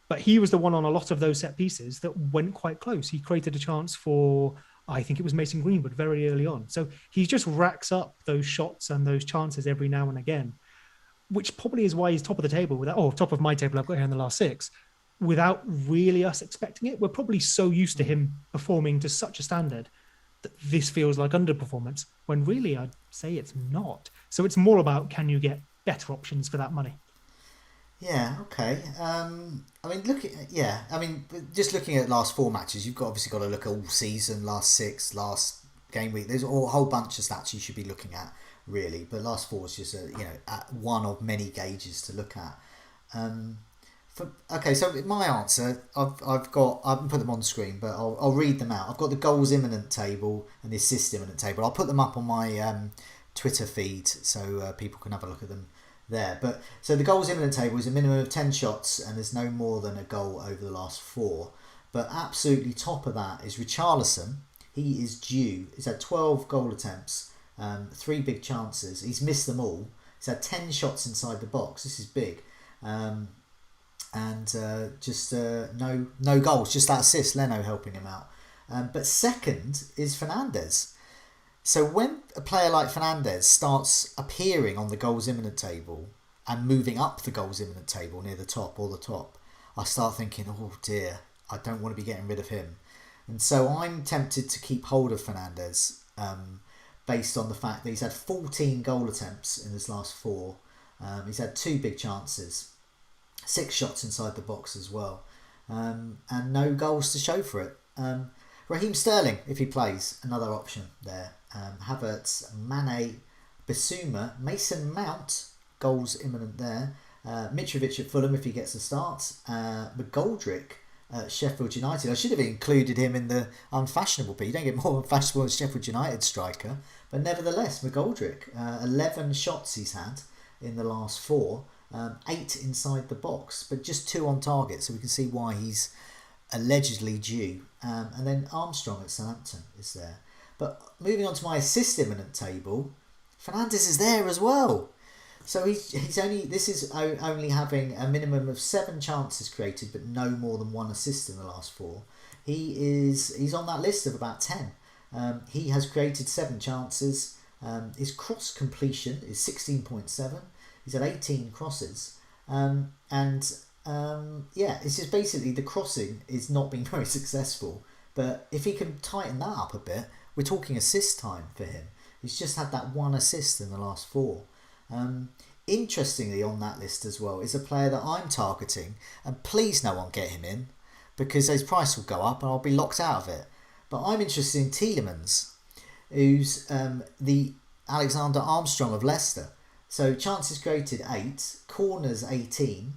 but he was the one on a lot of those set pieces that went quite close. He created a chance for, I think it was Mason Greenwood very early on. So he just racks up those shots and those chances every now and again, which probably is why he's top of the table, top of my table I've got here in the last 6, without really us expecting it. We're probably so used to him performing to such a standard that this feels like underperformance, when really I'd say it's not. So it's more about, can you get better options for that money? Yeah, okay. Just looking at last 4 matches, you've obviously got to look at all season, last 6, last game week. There's a whole bunch of stats you should be looking at, really. But last 4 is just at one of many gauges to look at. So my answer, I haven't put them on the screen, but I'll read them out. I've got the goals imminent table and the assist imminent table. I'll put them up on my Twitter feed so people can have a look at them there. But so the goals imminent table is a minimum of 10 shots and there's no more than a goal over the last 4. But absolutely top of that is Richarlison. He is due. He's had 12 goal attempts, 3 big chances. He's missed them all. He's had 10 shots inside the box. This is big. No goals, just that assist, Leno helping him out. But second is Fernandez. So when a player like Fernandez starts appearing on the goals imminent table and moving up the goals imminent table near the top, I start thinking, oh dear, I don't want to be getting rid of him. And so I'm tempted to keep hold of Fernandez based on the fact that he's had 14 goal attempts in his last 4. He's had 2 big chances, 6 shots inside the box as well, and no goals to show for it. Raheem Sterling, if he plays, another option there. Havertz, Mane, Bissouma, Mason Mount, goals imminent there. Mitrovic at Fulham if he gets a start. McGoldrick at Sheffield United. I should have included him in the unfashionable pick. You don't get more unfashionable than Sheffield United striker, but nevertheless, McGoldrick, 11 shots he's had in the last 4. 8 inside the box, but just 2 on target, so we can see why he's allegedly due. And then Armstrong at Southampton is there. But moving on to my assist imminent table, Fernandez is there as well. So he's only having a minimum of 7 chances created, but no more than 1 assist in the last 4. He's on that list of about 10. He has created 7 chances. His cross completion is 16.7. He's had 18 crosses, it's just basically the crossing is not being very successful. But if he can tighten that up a bit, we're talking assist time for him. He's just had that 1 assist in the last 4. Interestingly, on that list as well is a player that I'm targeting, and please no one get him in because his price will go up and I'll be locked out of it. But I'm interested in Tielemans, who's the Alexander Armstrong of Leicester. So chances created 8, corners 18,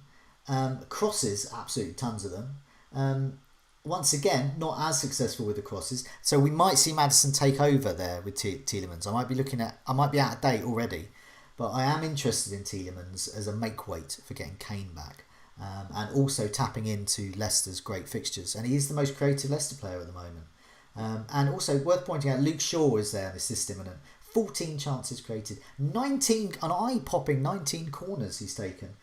crosses absolutely tons of them. Once again, not as successful with the crosses. So we might see Madison take over there with Tielemans. I might be out of date already, but I am interested in Tielemans as a make weight for getting Kane back, and also tapping into Leicester's great fixtures. And he is the most creative Leicester player at the moment. And also worth pointing out, Luke Shaw is there in the system, and 14 chances created, 19, an eye-popping 19 corners he's taken.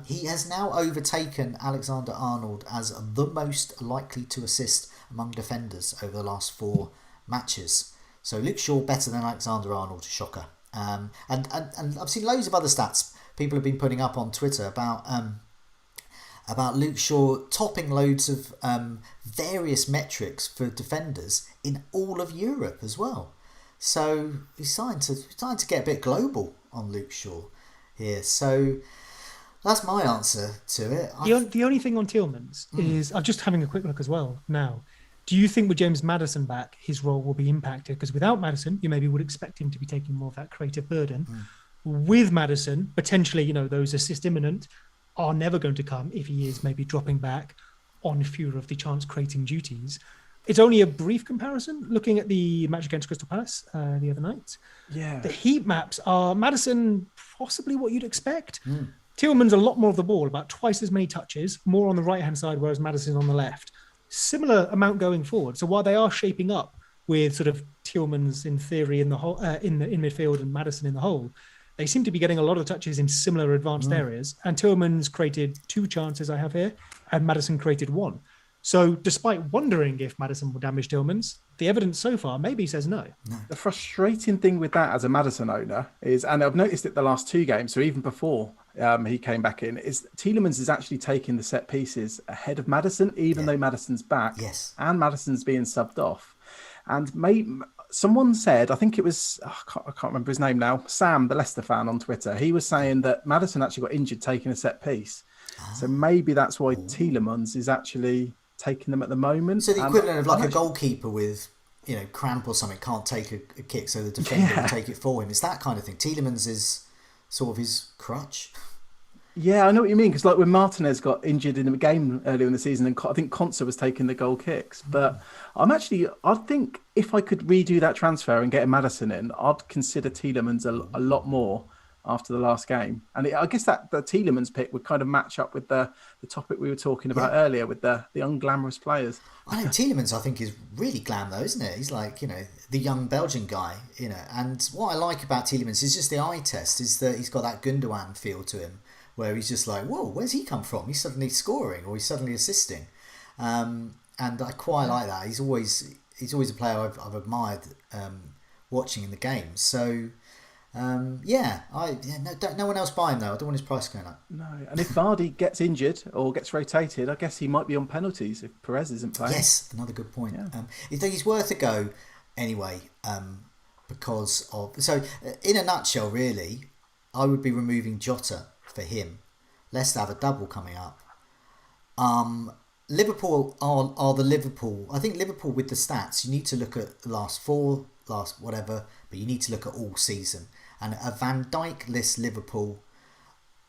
He has now overtaken Alexander Arnold as the most likely to assist among defenders over the last 4 matches. So Luke Shaw better than Alexander Arnold, shocker. And I've seen loads of other stats people have been putting up on Twitter about Luke Shaw topping loads of various metrics for defenders in all of Europe as well. So he's starting to get a bit global on Luke Shaw here. So That's my answer to it. The only thing on Tielemans is I'm just having a quick look as well now. Do you think with James Madison back, his role will be impacted? Because without Madison, you maybe would expect him to be taking more of that creative burden. With Madison, potentially, those assist imminent are never going to come if he is maybe dropping back on fewer of the chance creating duties. It's only a brief comparison looking at the match against Crystal Palace the other night. Yeah. The heat maps are Madison possibly what you'd expect. Tielemans a lot more of the ball, about twice as many touches, more on the right-hand side, whereas Madison on the left. Similar amount going forward. So while they are shaping up with sort of Tielemans in theory in the whole in midfield and Madison in the hole, they seem to be getting a lot of touches in similar advanced areas. And Tielemans created 2 chances I have here, and Madison created 1. So despite wondering if Madison will damage Tielemans, the evidence so far maybe says no. The frustrating thing with that as a Madison owner is, and I've noticed it the last 2 games, so even before he came back in, is Tielemans is actually taking the set pieces ahead of Madison, even though Madison's back and Madison's being subbed off. And someone said, I think it was, I can't remember his name now, Sam, the Leicester fan on Twitter, he was saying that Madison actually got injured taking a set piece. So maybe that's why Tielemans is actually taking them at the moment. So the equivalent of like a goalkeeper with, cramp or something, can't take a kick, so the defender will take it for him. It's that kind of thing. Tielemans is sort of his crutch. Yeah, I know what you mean, because like when Martinez got injured in a game earlier in the season, and I think Konsa was taking the goal kicks. But I think if I could redo that transfer and get a Madison in, I'd consider Tielemans a lot more after the last game. And I guess that the Tielemans pick would kind of match up with the topic we were talking about earlier with the unglamorous players. I know Tielemans, I think, is really glam though, isn't it? He's like, the young Belgian guy, And what I like about Tielemans is just the eye test, is that he's got that Gundogan feel to him, where he's just like, whoa, where's he come from? He's suddenly scoring or he's suddenly assisting. And I quite like that. He's always a player I've admired watching in the game. So, no one else buy him though. I don't want his price going up. No, and if Vardy gets injured or gets rotated, I guess he might be on penalties if Perez isn't playing. Yes, another good point. Yeah. I think he's worth a go anyway, because of... So, in a nutshell, really, I would be removing Jota for him. Leicester have a double coming up. Liverpool are the Liverpool. I think Liverpool with the stats, you need to look at the last 4, last whatever, but you need to look at all season. And a Van Dijk-less Liverpool,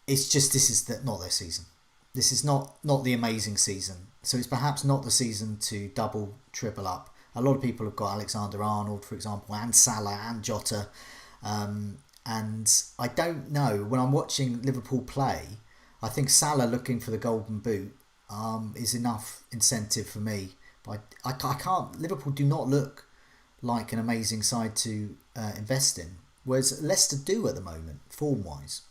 it's just, this is not their season. This is not the amazing season. So it's perhaps not the season to double, triple up. A lot of people have got Alexander-Arnold, for example, and Salah and Jota. And I don't know, when I'm watching Liverpool play, I think Salah looking for the golden boot is enough incentive for me. But I can't... Liverpool do not look like an amazing side to invest in, whereas Leicester do at the moment, form-wise.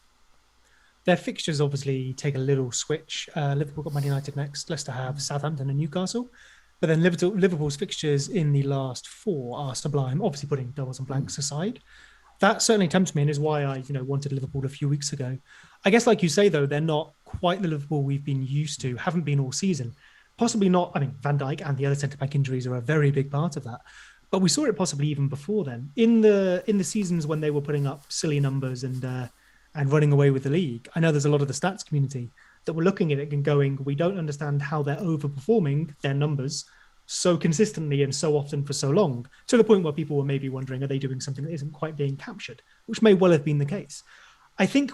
Their fixtures obviously take a little switch. Liverpool got Man United next. Leicester have Southampton and Newcastle. But then Liverpool's fixtures in the last 4 are sublime, obviously putting doubles and blanks aside. That certainly tempts me and is why I wanted Liverpool a few weeks ago. I guess, like you say, though, they're not quite the Liverpool we've been used to, haven't been all season. Possibly not. I mean, Van Dijk and the other centre-back injuries are a very big part of that. But we saw it possibly even before then. In the seasons when they were putting up silly numbers and running away with the league, I know there's a lot of the stats community that were looking at it and going, we don't understand how they're overperforming their numbers so consistently and so often for so long, to the point where people were maybe wondering, are they doing something that isn't quite being captured, which may well have been the case. I think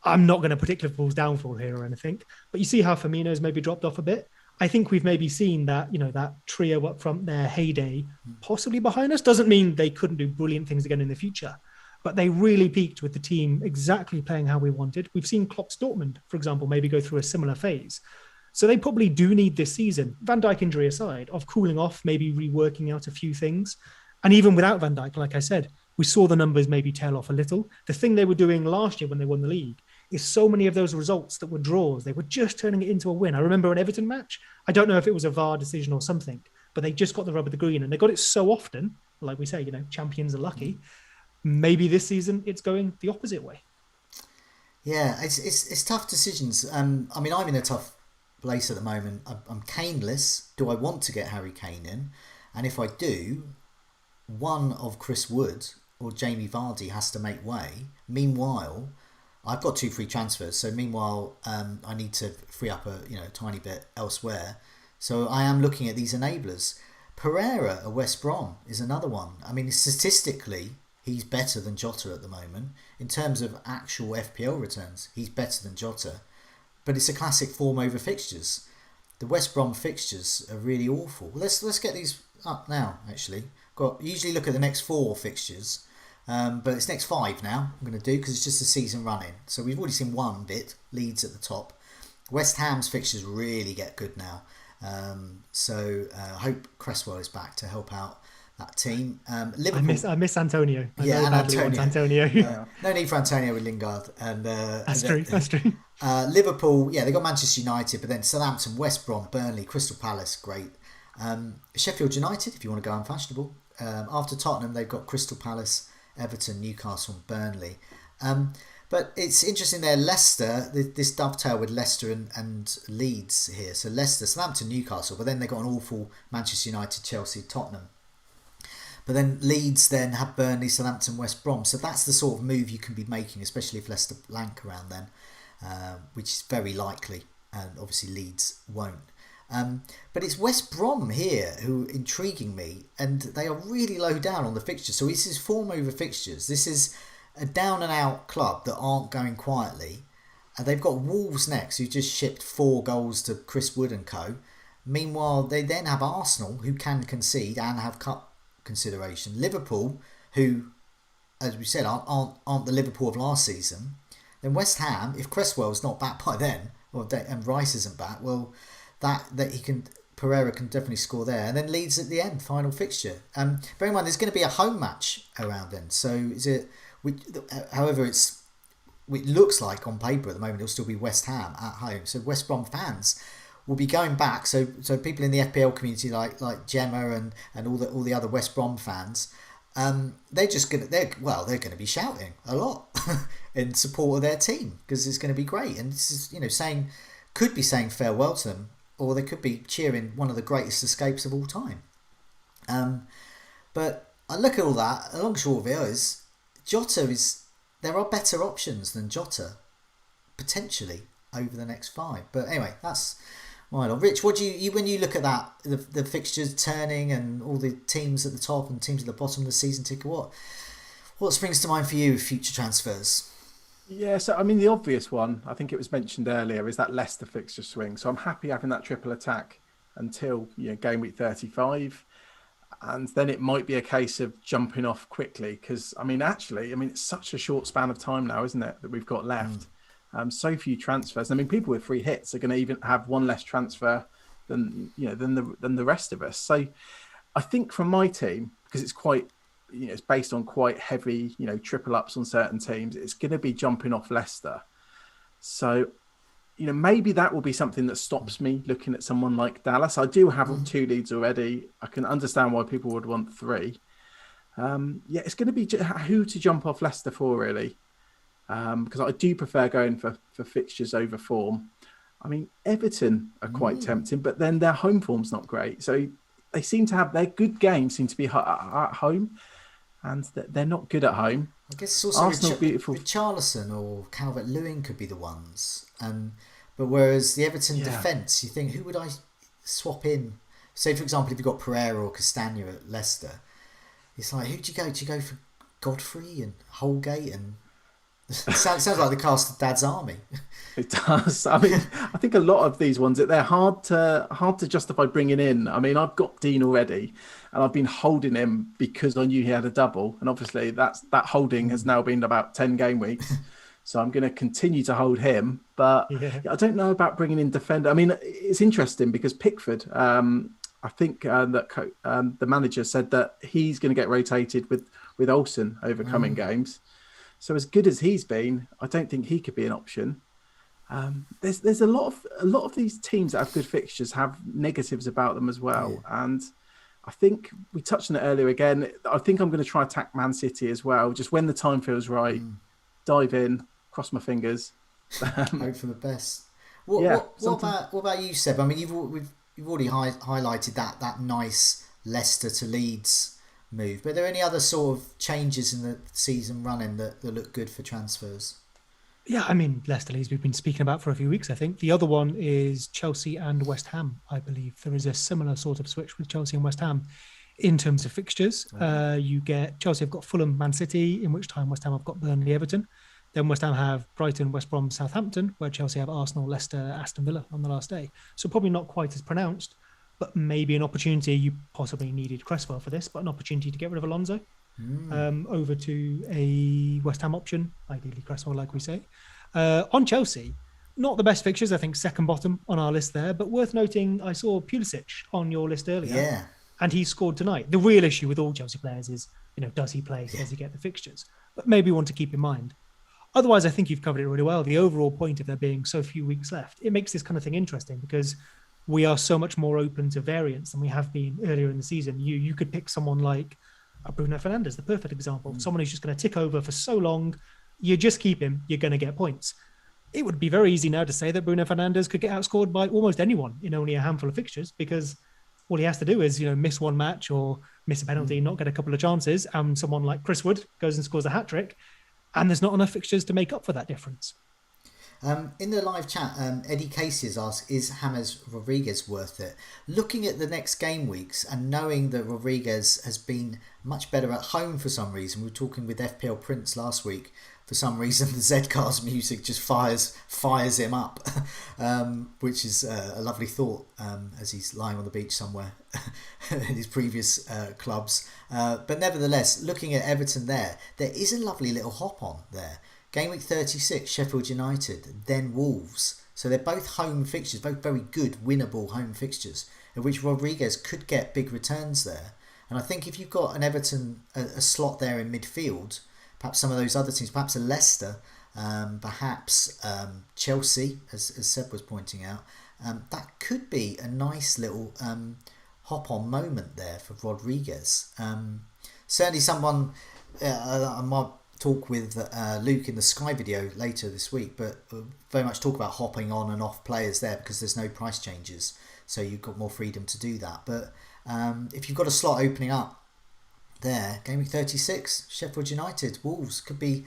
I'm not going to predict Liverpool's downfall here or anything, but you see how Firmino's maybe dropped off a bit. I think we've maybe seen that, that trio up front, their heyday, possibly behind us. Doesn't mean they couldn't do brilliant things again in the future, but they really peaked with the team exactly playing how we wanted. We've seen Klopp's Dortmund, for example, maybe go through a similar phase. So they probably do need this season, Van Dijk injury aside, of cooling off, maybe reworking out a few things. And even without Van Dijk, like I said, we saw the numbers maybe tail off a little. The thing they were doing last year when they won the league is so many of those results that were draws, they were just turning it into a win. I remember an Everton match. I don't know if it was a VAR decision or something, but they just got the rub of the green, and they got it so often. Like we say, champions are lucky. Maybe this season it's going the opposite way. Yeah, it's tough decisions. I'm in a tough place at the moment. I'm Kane-less. Do I want to get Harry Kane in? And if I do, one of Chris Wood or Jamie Vardy has to make way. Meanwhile, I've got 2 free transfers. So meanwhile, I need to free up a tiny bit elsewhere. So I am looking at these enablers. Pereira at West Brom is another one. I mean, statistically, he's better than Jota at the moment. In terms of actual FPL returns, he's better than Jota. But it's a classic form over fixtures. The West Brom fixtures are really awful. Let's get these up now, actually. Usually look at the next 4 fixtures. But it's next 5 now I'm going to do, because it's just a season running. So we've already seen one bit, Leeds at the top. West Ham's fixtures really get good now. So I hope Cresswell is back to help out that team. Liverpool, I miss Antonio. And Antonio. No need for Antonio with Lingard. And That's true. Liverpool, they got Manchester United, but then Southampton, West Brom, Burnley, Crystal Palace, great. Sheffield United, if you want to go unfashionable. After Tottenham, they've got Crystal Palace, Everton, Newcastle and Burnley. But it's interesting there, Leicester, this dovetail with Leicester and Leeds here. So Leicester, Southampton, Newcastle, but then they've got an awful Manchester United, Chelsea, Tottenham. But then Leeds then have Burnley, Southampton, West Brom. So that's the sort of move you can be making, especially if Leicester blank around then, which is very likely, and obviously Leeds won't. But it's West Brom here who are intriguing me, and they are really low down on the fixtures. So this is form over fixtures. This is a down and out club that aren't going quietly. They've got Wolves next, who just shipped 4 goals to Chris Wood and co. Meanwhile, they then have Arsenal, who can concede and have cup consideration. Liverpool, who, as we said, aren't the Liverpool of last season. Then West Ham, if Cresswell's not back by then, and Rice isn't back, well, that Pereira can definitely score there. And then Leeds at the end, final fixture. Bear in mind, there's going to be a home match around then. So however, it looks like on paper at the moment it'll still be West Ham at home. So West Brom fans will be going back. So people in the FPL community like Gemma and all the other West Brom fans, they're going to be shouting a lot in support of their team, because it's going to be great. And this is could be saying farewell to them, or they could be cheering one of the greatest escapes of all time. But I look at all that. A long short of it is, there are better options than Jota potentially over the next 5. But anyway, that's my lot. Rich, what do you when you look at that, the fixtures turning and all the teams at the top and teams at the bottom of the season ticker, what springs to mind for you with future transfers? Yeah, so I mean, the obvious one, I think it was mentioned earlier, is that Leicester fixture swing. So I'm happy having that triple attack until game week 35. And then it might be a case of jumping off quickly, because it's such a short span of time now, isn't it, that we've got left? So few transfers. I mean, people with free hits are going to even have one less transfer than the rest of us. So I think from my team, because it's quite, it's based on quite heavy, triple ups on certain teams, it's going to be jumping off Leicester. So maybe that will be something that stops me looking at someone like Dallas. I do have 2 leads already. I can understand why people would want 3. It's going to be who to jump off Leicester for, really. Because I do prefer going for fixtures over form. I mean, Everton are quite tempting, but then their home form's not great. So they seem to have their good games seem to be at home, and they're not good at home. I guess also Arsenal beautiful. Richarlison or Calvert-Lewin could be the ones. But whereas the Everton defence, you think, who would I swap in? Say, for example, if you've got Pereira or Castagna at Leicester, it's like, who do you go? Do you go for Godfrey and Holgate? And sounds like the cast of Dad's Army. It does. I mean, I think a lot of these ones, they're hard to justify bringing in. I mean, I've got Dean already, and I've been holding him because I knew he had a double, and obviously that holding has now been about 10 game weeks. So I'm going to continue to hold him, but I don't know about bringing in defender. I mean, it's interesting because Pickford, I think that the manager said that he's going to get rotated with Olsen over coming games. So as good as he's been, I don't think he could be an option. There's a lot of these teams that have good fixtures have negatives about them as well, and I think we touched on it earlier again. I think I'm going to try attack Man City as well, just when the time feels right. Dive in, cross my fingers, hope for the best. What about you, Seb? I mean, you've already highlighted that nice Leicester to Leeds move, but are there any other sort of changes in the season running that look good for transfers? Yeah, I mean, Leicester Leeds we've been speaking about for a few weeks, I think. The other one is Chelsea and West Ham, I believe. There is a similar sort of switch with Chelsea and West Ham in terms of fixtures. You get Chelsea have got Fulham, Man City, in which time West Ham have got Burnley, Everton. Then West Ham have Brighton, West Brom, Southampton, where Chelsea have Arsenal, Leicester, Aston Villa on the last day. So probably not quite as pronounced, but maybe an opportunity. You possibly needed Cresswell for this, but an opportunity to get rid of Alonso over to a West Ham option, ideally Cresswell, like we say. On Chelsea, not the best fixtures, I think second bottom on our list there, but worth noting, I saw Pulisic on your list earlier. Yeah. And he scored tonight. The real issue with all Chelsea players is, does he play? Does he get the fixtures? But maybe one to keep in mind. Otherwise, I think you've covered it really well. The overall point of there being so few weeks left, it makes this kind of thing interesting because we are so much more open to variance than we have been earlier in the season. You could pick someone like Bruno Fernandez, the perfect example. Someone who's just going to tick over for so long. You just keep him, you're going to get points. It would be very easy now to say that Bruno Fernandez could get outscored by almost anyone in only a handful of fixtures because all he has to do is, miss one match or miss a penalty, not get a couple of chances, and someone like Chris Wood goes and scores a hat-trick, and there's not enough fixtures to make up for that difference. In the live chat, Eddie Casey has asked, is James Rodriguez worth it? Looking at the next game weeks and knowing that Rodriguez has been much better at home for some reason, we were talking with FPL Prince last week, for some reason the Zcars music just fires him up, which is a lovely thought as he's lying on the beach somewhere in his previous clubs. But nevertheless, looking at Everton there is a lovely little hop on there. Game week 36, Sheffield United, then Wolves. So they're both home fixtures, both very good, winnable home fixtures, in which Rodriguez could get big returns there. And I think if you've got an Everton, a slot there in midfield, perhaps some of those other teams, perhaps a Leicester, perhaps Chelsea, as Seb was pointing out, that could be a nice little hop-on moment there for Rodriguez. Certainly someone, I might talk with Luke in the Sky video later this week, but very much talk about hopping on and off players there because there's no price changes, so you've got more freedom to do that. But if you've got a slot opening up there, game week 36, Sheffield United, Wolves, could be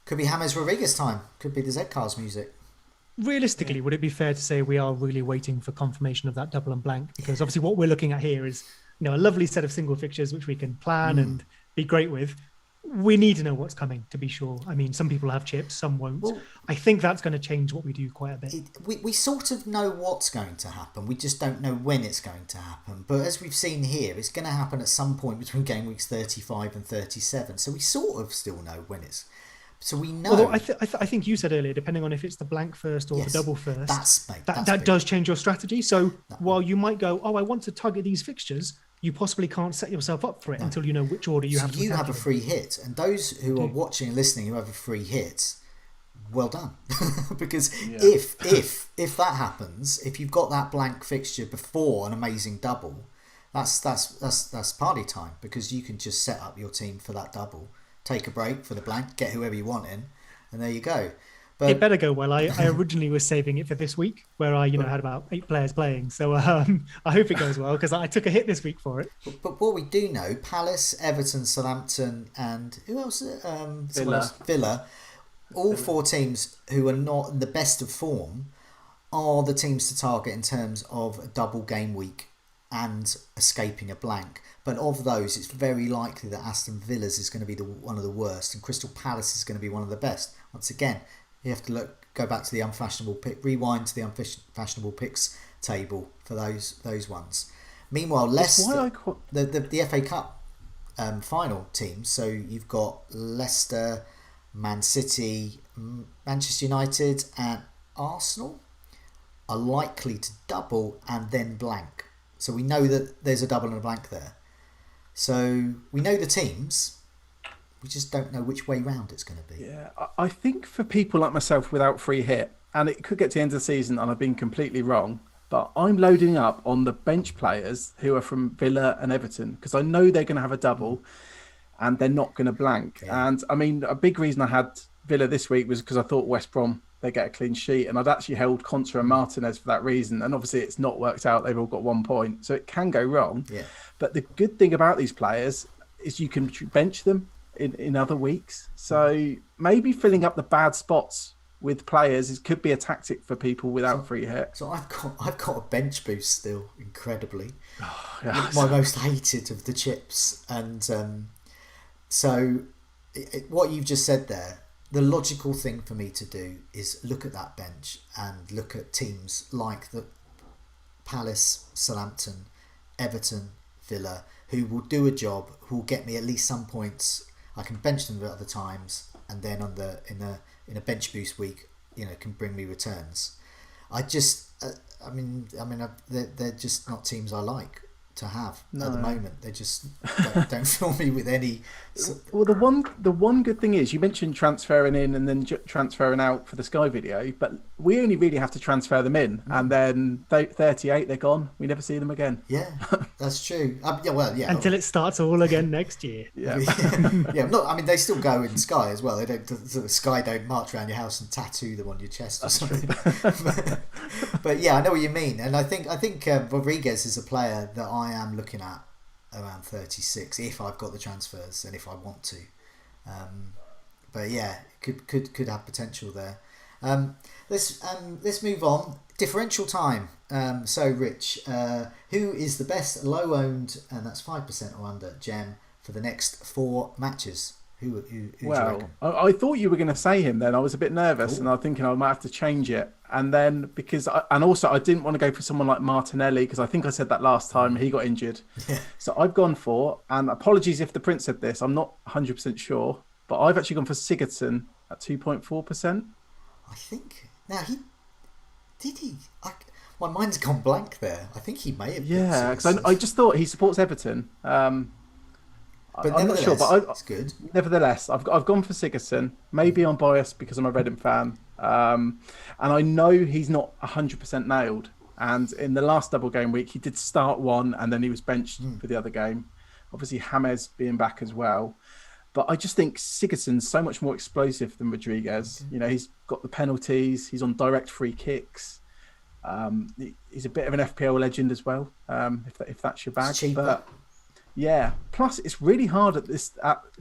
James Rodriguez time, could be the Zcars music. Realistically, would it be fair to say we are really waiting for confirmation of that double and blank? Because obviously what we're looking at here is, a lovely set of single fixtures which we can plan and be great with. We need to know what's coming to be sure. I mean, some people have chips, some won't. Well, I think that's going to change what we do quite a bit. We sort of know what's going to happen. We just don't know when it's going to happen. But as we've seen here, it's going to happen at some point between game weeks 35 and 37. So we sort of still know when it's... So we know... Although I think you said earlier, depending on if it's the blank first or the double first, that does change your strategy. So while you might go, I want to target these fixtures, you possibly can't set yourself up for it until you know which order you have to. You have a free hit, and those who are watching and listening who have a free hit, well done. Because if that happens, if you've got that blank fixture before an amazing double, that's party time, because you can just set up your team for that double, take a break for the blank, get whoever you want in, and there you go. But it better go well. I originally was saving it for this week, where I had about 8 players playing. So I hope it goes well, because I took a hit this week for it. But what we do know, Palace, Everton, Southampton, and who else? Villa. All 4 teams who are not in the best of form are the teams to target in terms of a double game week and escaping a blank. But of those, it's very likely that Aston Villa's is going to be one of the worst, and Crystal Palace is going to be one of the best. Once again, you have to go back to the unfashionable pick, rewind to the unfashionable picks table for those ones. Meanwhile, Leicester, the FA Cup final teams. So you've got Leicester, Man City, Manchester United, and Arsenal are likely to double and then blank. So we know that there's a double and a blank there. So we know the teams. We just don't know which way round it's going to be. Yeah, I think for people like myself without free hit, and it could get to the end of the season and I've been completely wrong, but I'm loading up on the bench players who are from Villa and Everton, because I know they're going to have a double and they're not going to blank. Yeah. And I mean, a big reason I had Villa this week was because I thought West Brom, they get a clean sheet, and I'd actually held Contra and Martinez for that reason. And obviously it's not worked out. They've all got 1 point. So it can go wrong. Yeah. But the good thing about these players is you can bench them in other weeks. So maybe filling up the bad spots with players. It could be a tactic for people without free hit. So I've got a bench boost still, incredibly. Yeah. My most hated of the chips. And so what you've just said there, the logical thing for me to do is look at that bench and look at teams like the Palace, Southampton, Everton, Villa, who will do a job, who will get me at least some points. I can bench them at other times, and then in a bench boost week, can bring me returns. I just, they're just not teams I like to have at the moment. They just don't fill me with any. Well, the one good thing is you mentioned transferring in and then transferring out for the Sky video, but we only really have to transfer them in, and then 38 they're gone. We never see them again. Yeah, that's true. Until it starts all again next year. Yeah, they still go in Sky as well. They don't. Sky don't march around your house and tattoo them on your chest or something. But yeah, I know what you mean, and I think Rodriguez is a player that I am looking at around 36 if I've got the transfers and if I want to. But yeah, could have potential there. Let's move on. Differential time. So Rich, who is the best low owned, and that's 5% or under, gem for the next 4 matches? Who do you reckon? I thought you were going to say him then. I was a bit nervous. Ooh. And I was thinking I might have to change it. And then I didn't want to go for someone like Martinelli because I think I said that last time he got injured. Yeah. So I've gone for, and apologies if the Prince said this, I'm not 100% sure, but I've actually gone for Sigurdsson at 2.4%. I think. Now, my mind's gone blank there. I think he may have. Yeah, because I just thought he supports Everton. But I'm not sure, but it's good. Nevertheless, I've gone for Sigurdsson. Maybe I'm biased because I'm a Reading fan. And I know he's not 100% nailed. And in the last double game week, he did start one and then he was benched for the other game. Obviously, James being back as well. But I just think Sigurdsson's so much more explosive than Rodriguez. Okay. He's got the penalties. He's on direct free kicks. He's a bit of an FPL legend as well, if that's your bag. But yeah, plus it's really hard at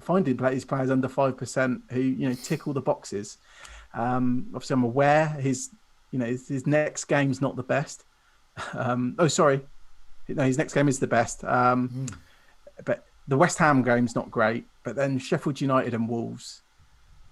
finding these players under 5% who tick all the boxes. Obviously, I'm aware his next game's not the best. His next game is the best. But the West Ham game's not great. But then Sheffield United and Wolves.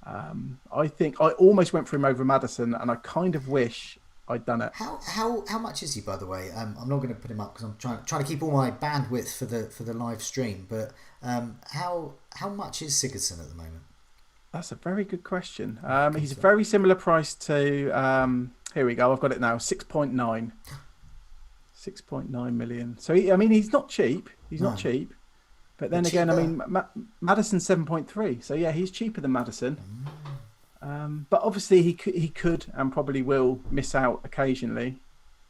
I think I almost went for him over Madison, and I kind of wish I'd done it. How much is he, by the way? I'm not going to put him up because I'm trying to keep all my bandwidth for the live stream. But how much is Sigurdsson at the moment? That's a very good question. He's a very similar price to. Here we go. I've got it now. 6.9. 6.9 million. So he's not cheap. He's not cheap. But then again, Madison's 7.3. So yeah, he's cheaper than Madison. But obviously he could and probably will miss out occasionally.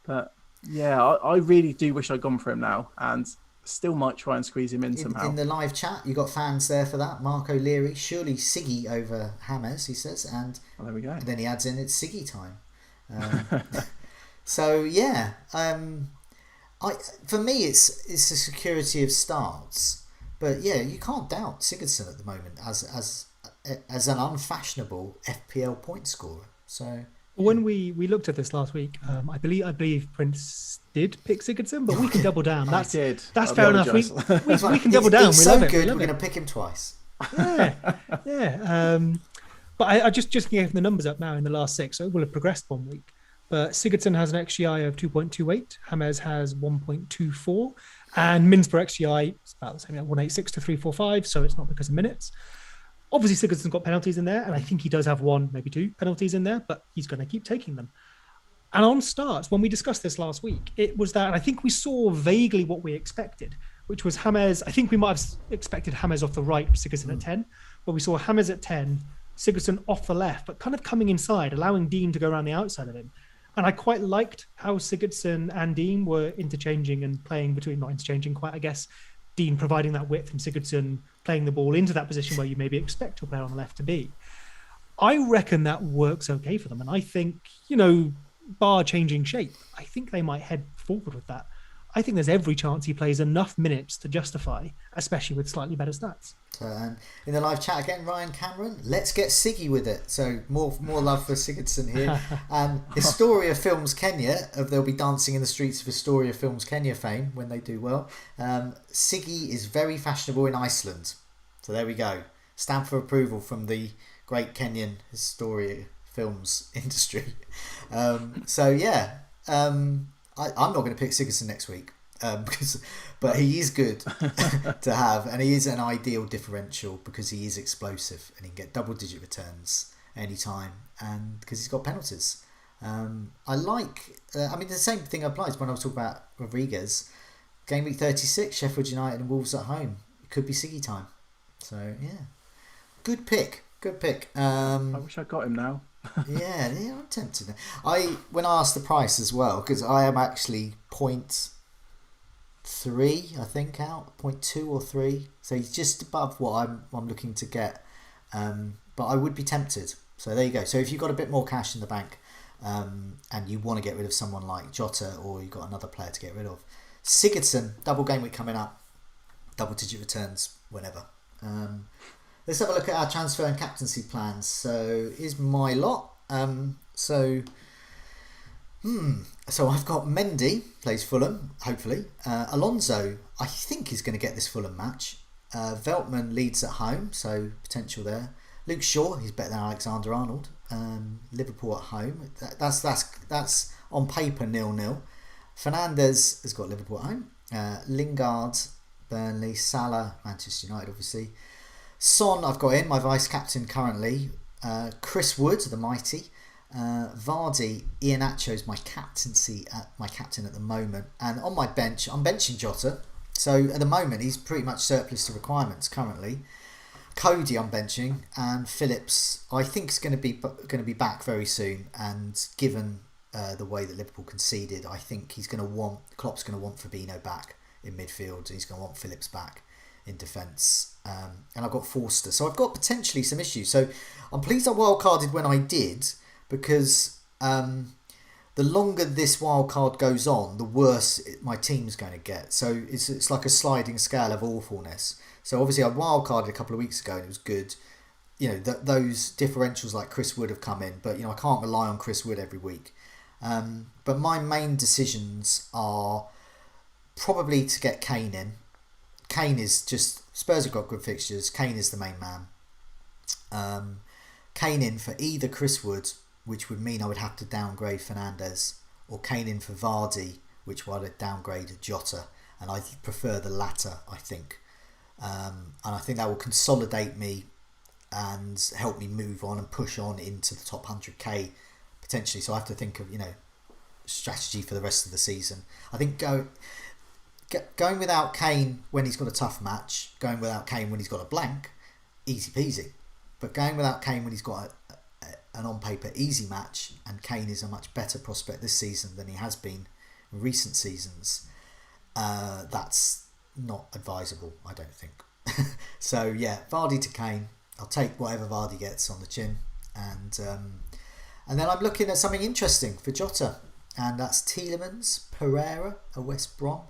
But yeah, I really do wish I'd gone for him now, and still might try and squeeze him in somehow. In the live chat, you got fans there for that. Mark O'Leary, surely Siggy over James, he says, and there we go. And then he adds in it's Siggy time. So yeah, for me it's a security of starts. But yeah, you can't doubt Sigurdsson at the moment as an unfashionable FPL point scorer. So when we looked at this last week, I believe Prince did pick Sigurdsson, but we can double down. That's fair enough. We can double down. He's so good. We're going to pick him twice. Yeah. But I just gave the numbers up now in the last 6, so it will have progressed 1 week. But Sigurdsson has an XGI of 2.28, James has 1.24, and Mins per XGI is about the same, 186 to 345, so it's not because of minutes. Obviously, Sigurdsson's got penalties in there, and I think he does have 1, maybe 2 penalties in there, but he's going to keep taking them. And on starts, when we discussed this last week, it was that I think we saw vaguely what we expected, which was James. I think we might have expected James off the right, Sigurdsson at 10, but we saw James at 10, Sigurdsson off the left, but kind of coming inside, allowing Dean to go around the outside of him. And I quite liked how Sigurdsson and Dean were interchanging and playing between, not interchanging quite, I guess, Dean providing that width and Sigurdsson playing the ball into that position where you maybe expect a player on the left to be. I reckon that works okay for them. And I think, bar changing shape, I think they might head forward with that. I think there's every chance he plays enough minutes to justify, especially with slightly better stats. And in the live chat again, Ryan Cameron, let's get Siggy with it. So more love for Sigurdsson here. And Historia Films Kenya, they'll be dancing in the streets of Historia Films Kenya fame when they do well. Siggy is very fashionable in Iceland. So there we go. Stamp for approval from the great Kenyan Historia Films industry. So yeah, I'm not going to pick Sigurdsson next week. But he is good to have, and he is an ideal differential because he is explosive and he can get double-digit returns anytime, and because he's got penalties. I like. The same thing applies when I was talking about Rodriguez. Game week 36, Sheffield United and Wolves at home. It could be Siggy time. So yeah, good pick. I wish I got him now. yeah, I'm tempted. When I asked the price as well, because I am actually 0.3, I think, out 0.2 or 3, so he's just above what I'm looking to get, but I would be tempted. So there you go. So if you've got a bit more cash in the bank, and you want to get rid of someone like Jota, or you've got another player to get rid of, Sigurdsson, double game week coming up, double digit returns whenever. Let's have a look at our transfer and captaincy plans. So here's my lot. So I've got Mendy, plays Fulham, hopefully. Alonso, I think he's going to get this Fulham match. Veltman leads at home, so potential there. Luke Shaw, he's better than Alexander-Arnold. Liverpool at home. That's on paper 0-0. Fernandez has got Liverpool at home. Lingard, Burnley. Salah, Manchester United, obviously. Son, I've got in, my vice-captain currently. Chris Wood, the mighty. Vardy, Iheanacho's my captain at the moment, and on my bench I'm benching Jota, so at the moment he's pretty much surplus to requirements currently. Cody I'm benching, and Phillips I think is going to be back very soon, and given the way that Liverpool conceded, I think Klopp's going to want Fabinho back in midfield, and he's going to want Phillips back in defence, and I've got Forster, so I've got potentially some issues. So I'm pleased I wildcarded when I did, because the longer this wild card goes on, the worse my team's going to get. So it's like a sliding scale of awfulness. So obviously I wildcarded a couple of weeks ago and it was good. Those differentials like Chris Wood have come in, but I can't rely on Chris Wood every week. But my main decisions are probably to get Kane in. Kane is just, Spurs have got good fixtures. Kane is the main man. Kane in for either Chris Wood, which would mean I would have to downgrade Fernandez, or Kane in for Vardy, which would downgrade Jota, and I prefer the latter, I think. And I think that will consolidate me and help me move on and push on into the top 100k potentially. So I have to think of strategy for the rest of the season. I think going without Kane when he's got a tough match, going without Kane when he's got a blank, easy peasy. But going without Kane when he's got an on-paper easy match, and Kane is a much better prospect this season than he has been in recent seasons, that's not advisable, I don't think. So yeah, Vardy to Kane. I'll take whatever Vardy gets on the chin, and then I'm looking at something interesting for Jota, and that's Tielemans, Pereira, a West Brom.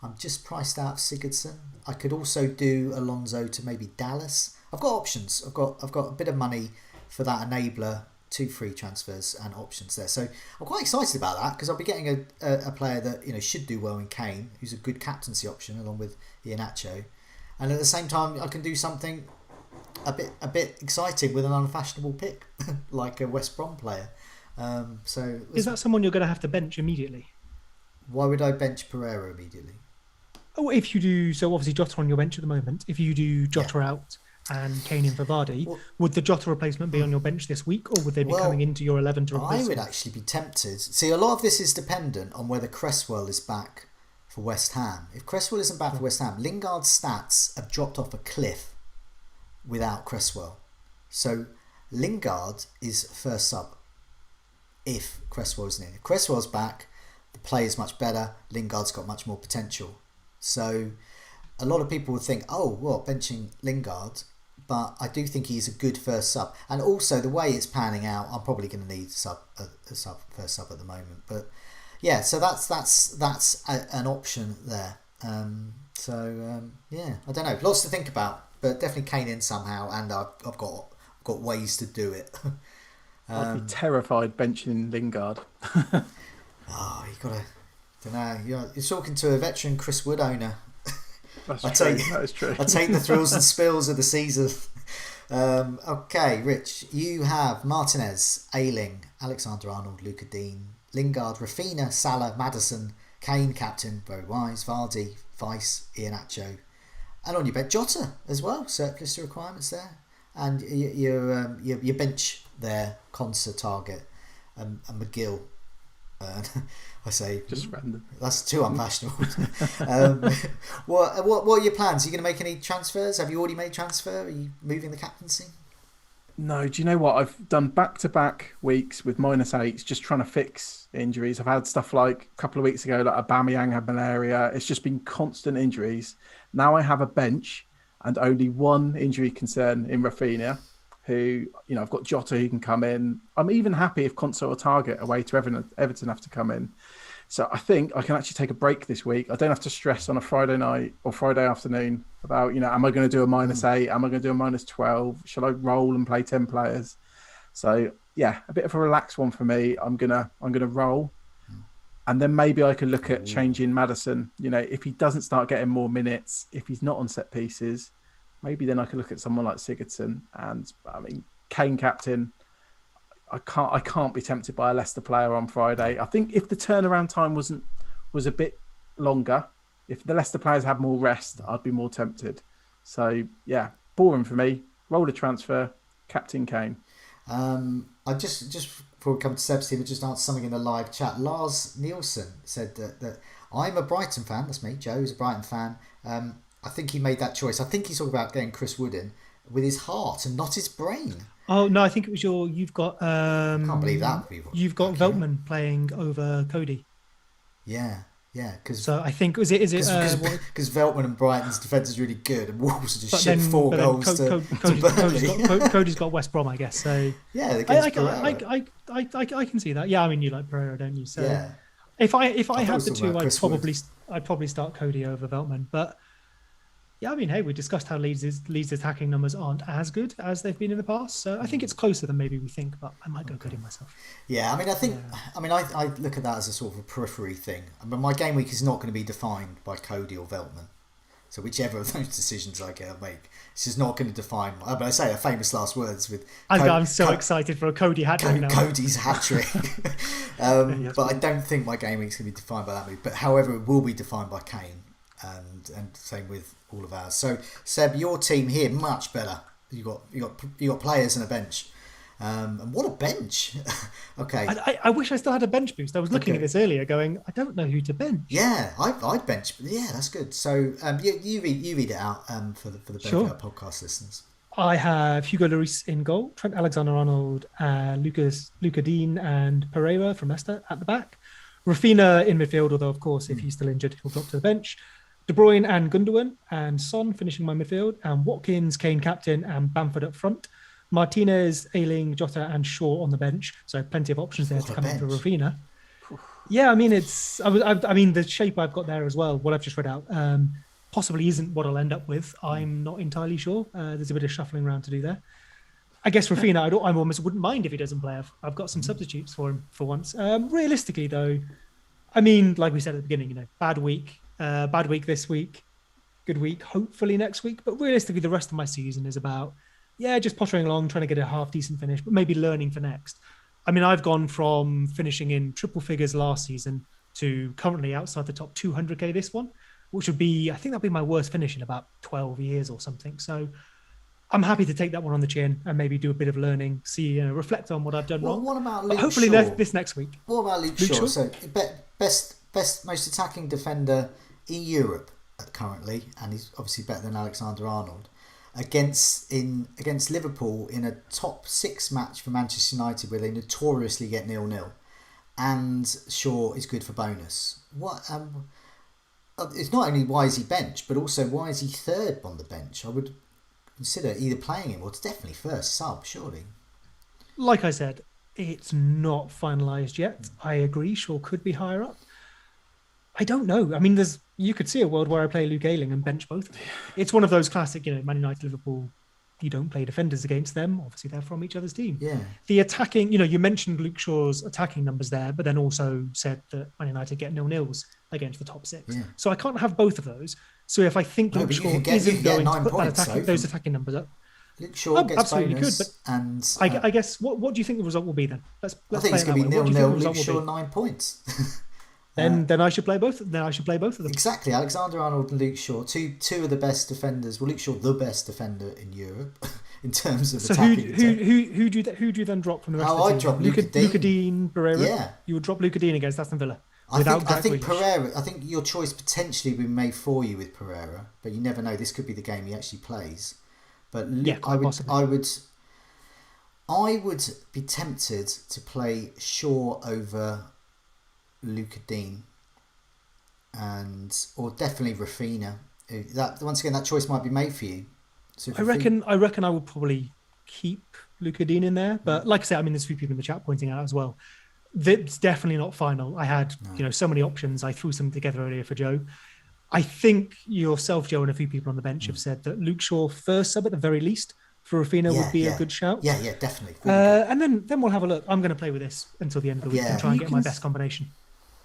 I'm just priced out of Sigurdsson. I could also do Alonso to maybe Dallas. I've got options. I've got a bit of money for that enabler, 2 free transfers and options there. So I'm quite excited about that, because I'll be getting a player that should do well in Kane, who's a good captaincy option along with Iheanacho, and at the same time I can do something a bit exciting with an unfashionable pick like a West Brom player. So is that someone you're going to have to bench immediately? Why would I bench Pereira immediately? Oh, if you do, so obviously Jota on your bench at the moment. If you do Jota out and Kane in for Vardy, would the Jota replacement be on your bench this week, or would they be coming into your 11 to replace I would actually be tempted. See, a lot of this is dependent on whether Cresswell is back for West Ham. If Cresswell isn't back for West Ham, Lingard's stats have dropped off a cliff without Cresswell. So Lingard is first sub if Cresswell isn't in. If Cresswell's back, the play is much better. Lingard's got much more potential. So a lot of people would think, benching Lingard, but I do think he's a good first sub. And also the way it's panning out, I'm probably going to need a first sub at the moment. But yeah, so that's an option there. I don't know. Lots to think about. but definitely Kane in somehow, and I've got ways to do it. I'd be terrified benching Lingard. Oh, you gotta. Don't know. You're talking to a veteran Chris Wood owner. That is true. I take the thrills and spills of the season. Okay, Rich, you have Martinez, Ayling, Alexander-Arnold, Luca Dean, Lingard, Rafinha, Salah, Madison, Kane, captain, very wise, Vardy, Vice, Iheanacho, and on your bench Jota as well. Surplus to requirements there, and your bench there, Conser, Target, and McGill. I say just random. That's too unfashionable. What are your plans? Are you going to make any transfers? Have you already made transfer? Are you moving the captaincy? No, do you know what? I've done back-to-back weeks with -8s, just trying to fix injuries. I've had stuff like a couple of weeks ago, like Aubameyang had malaria. It's just been constant injuries. Now I have a bench and only one injury concern in Rafinha, who, I've got Jota who can come in. I'm even happy if Conser or Target away to Everton have to come in. So I think I can actually take a break this week. I don't have to stress on a Friday night or Friday afternoon about, am I going to do a -8? Am I going to do a -12? Shall I roll and play 10 players? So yeah, a bit of a relaxed one for me. I'm gonna roll. And then maybe I can look at changing Madison. If he doesn't start getting more minutes, if he's not on set pieces, maybe then I could look at someone like Sigurdsson. And I mean, Kane captain. I can't be tempted by a Leicester player on Friday. I think if the turnaround time was a bit longer, if the Leicester players had more rest, I'd be more tempted. So yeah, boring for me. Roll a transfer, captain Kane. I just before we come to Seb's team, I just answered something in the live chat. Lars Nielsen said that I'm a Brighton fan. That's me. Joe's a Brighton fan. I think he made that choice. I think he's talking about getting Chris Wood in with his heart and not his brain. Oh no, I think it was you've got. I can't believe that. You've got Veltman playing over Cody. Yeah. Cause, so I think is it because Veltman and Brighton's defence is really good, and Wolves are just shit 4 goals to Burnley. Cody's got West Brom, I guess. So yeah, I can see that. Yeah, I mean you like Pereira, don't you? So yeah. If I had the two, I'd probably start Cody over Veltman, but. Yeah, I mean, hey, we discussed how Leeds' attacking numbers aren't as good as they've been in the past, so I think it's closer than maybe we think. But I might go Cody myself. Yeah, I mean, I look at that as a sort of a periphery thing. I mean, my game week is not going to be defined by Cody or Veltman. So whichever of those decisions I make, it's just not going to define. But I say a famous last words with. I'm so excited for a Cody hat trick now. Cody's hat trick. But I don't think my game week's going to be defined by that move. But however, it will be defined by Kane, and same with all of ours. So Seb, your team here much better. You got players and a bench, and what a bench! Okay, I wish I still had a bench boost. I was looking at this earlier, going, I don't know who to bench. Yeah, I'd bench. Yeah, that's good. So you read it out for the benefit of our podcast listeners. I have Hugo Lloris in goal, Trent Alexander-Arnold, Luca Dean, and Pereira from Leicester at the back. Rafinha in midfield, although of course if he's still injured, he'll drop to the bench. De Bruyne and Gundogan and Son finishing my midfield, and Watkins, Kane captain, and Bamford up front. Martinez, Ayling, Jota, and Shaw on the bench. So plenty of options there to come in for Rafinha. Yeah, I mean I mean the shape I've got there as well. What I've just read out possibly isn't what I'll end up with. I'm not entirely sure. There's a bit of shuffling around to do there. I guess Rafinha, I almost wouldn't mind if he doesn't play. I've got some substitutes for him for once. Realistically though, I mean, like we said at the beginning, bad week this week, good week, hopefully next week. But realistically, the rest of my season is about, just pottering along, trying to get a half decent finish, but maybe learning for next. I mean, I've gone from finishing in triple figures last season to currently outside the top 200k this one, which would be, I think that'd be my worst finish in about 12 years or something. So I'm happy to take that one on the chin and maybe do a bit of learning, reflect on what I've done wrong. What about Luke hopefully Shaw? This next week. What about Luke Shaw? So best most attacking defender in Europe currently, and he's obviously better than Alexander-Arnold against Liverpool in a top 6 match for Manchester United where they notoriously get 0-0, and Shaw is good for bonus. What it's not only why is he bench, but also why is he third on the bench? I would consider either playing him or it's definitely first sub, surely. Like I said, it's not finalised yet. I agree, Shaw could be higher up. I don't know. I mean, you could see a world where I play Luke Ayling and bench both of them. It's one of those classic, Man United, Liverpool. You don't play defenders against them. Obviously, they're from each other's team. Yeah. The attacking, you mentioned Luke Shaw's attacking numbers there, but then also said that Man United get 0-0s against the top six. Yeah. So I can't have both of those. So if I think Luke Shaw isn't going to put those attacking numbers up, Luke Shaw gets absolutely bonus, could. But and I guess what do you think the result will be then? I think it's going to be 0-0. Luke Shaw 9 points. Then I should play both. Then I should play both of them. Exactly, Alexander-Arnold and Luke Shaw, two of the best defenders. Well, Luke Shaw, the best defender in Europe in terms of attacking. So who do you then drop from the rest of the team? I'd drop Luca Dean, Pereira. Yeah, you would drop Luca Dean against Aston Villa. I think Pereira. I think your choice potentially would be made for you with Pereira, but you never know. This could be the game he actually plays. But I would be tempted to play Shaw over Luca Dean, or definitely Rafinha. Once again, that choice might be made for you. So I reckon I will probably keep Luca Dean in there, but like I said, there's a few people in the chat pointing out as well. It's definitely not final. I had so many options. I threw some together earlier for Joe. I think yourself, Joe, and a few people on the bench have said that Luke Shaw first sub at the very least for Rafinha would be a good shout. Yeah, definitely. And then we'll have a look. I'm going to play with this until the end of the week and try and get my best combination.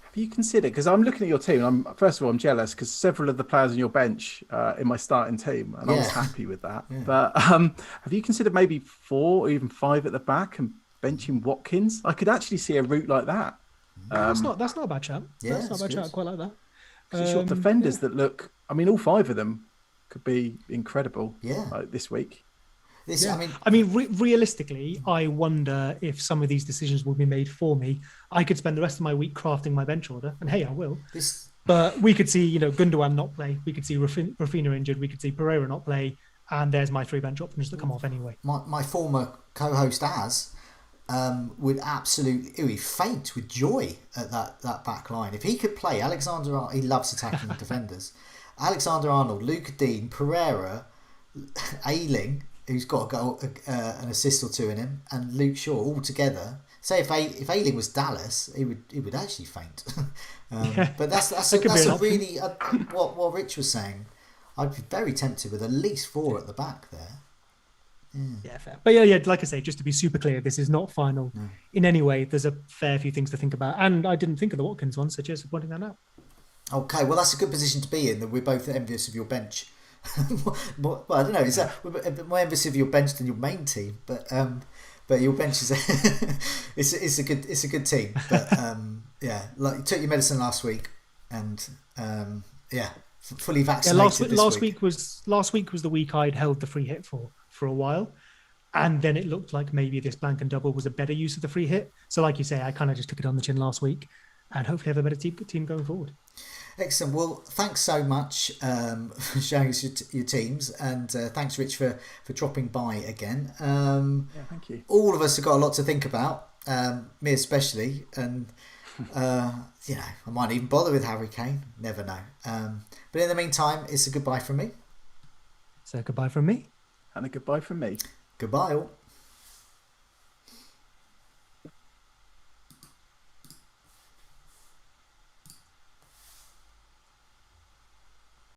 Have you considered, because I'm looking at your team, and first of all, I'm jealous because several of the players on your bench in my starting team, and I was happy with that. Yeah. But have you considered maybe 4 or even 5 at the back and benching Watkins? I could actually see a route like that. That's not a bad shout. Yeah, that's not a bad shout. I quite like that. It's your defenders that look. All 5 of them could be incredible. Yeah, this week. Realistically, I wonder if some of these decisions will be made for me. I could spend the rest of my week crafting my bench order, and hey, I will. But we could see, Gundogan not play. We could see Rafinha injured. We could see Pereira not play, and there's my 3 bench options that come off anyway. My former co-host would absolutely faint with joy at that back line. If he could play he loves attacking defenders. Alexander-Arnold, Luca Dean, Pereira, Ayling, who's got a goal, an assist or 2 in him, and Luke Shaw all together. Say if Ayling was Dallas, he would actually faint. But that's a really what Rich was saying. I'd be very tempted with at least 4 at the back there. Yeah, fair. But yeah, like I say, just to be super clear, this is not final in any way. There's a fair few things to think about, and I didn't think of the Watkins one, so cheers for pointing that out. Okay, well, that's a good position to be in. That we're both envious of your bench. Well, I don't know. Is that more envious of your bench than your main team? But your bench is it's a good team. But like you took your medicine last week, and fully vaccinated. Last week was the week I'd held the free hit for a while, and then it looked like maybe this blank and double was a better use of the free hit. So, like you say, I kind of just took it on the chin last week, and hopefully have a better team going forward. Excellent. Well, thanks so much for showing us your teams, and thanks, Rich, for dropping by again. Thank you. All of us have got a lot to think about, me especially, and I might even bother with Harry Kane. Never know. But in the meantime, it's a goodbye from me. So goodbye from me. And a goodbye from me. Goodbye all.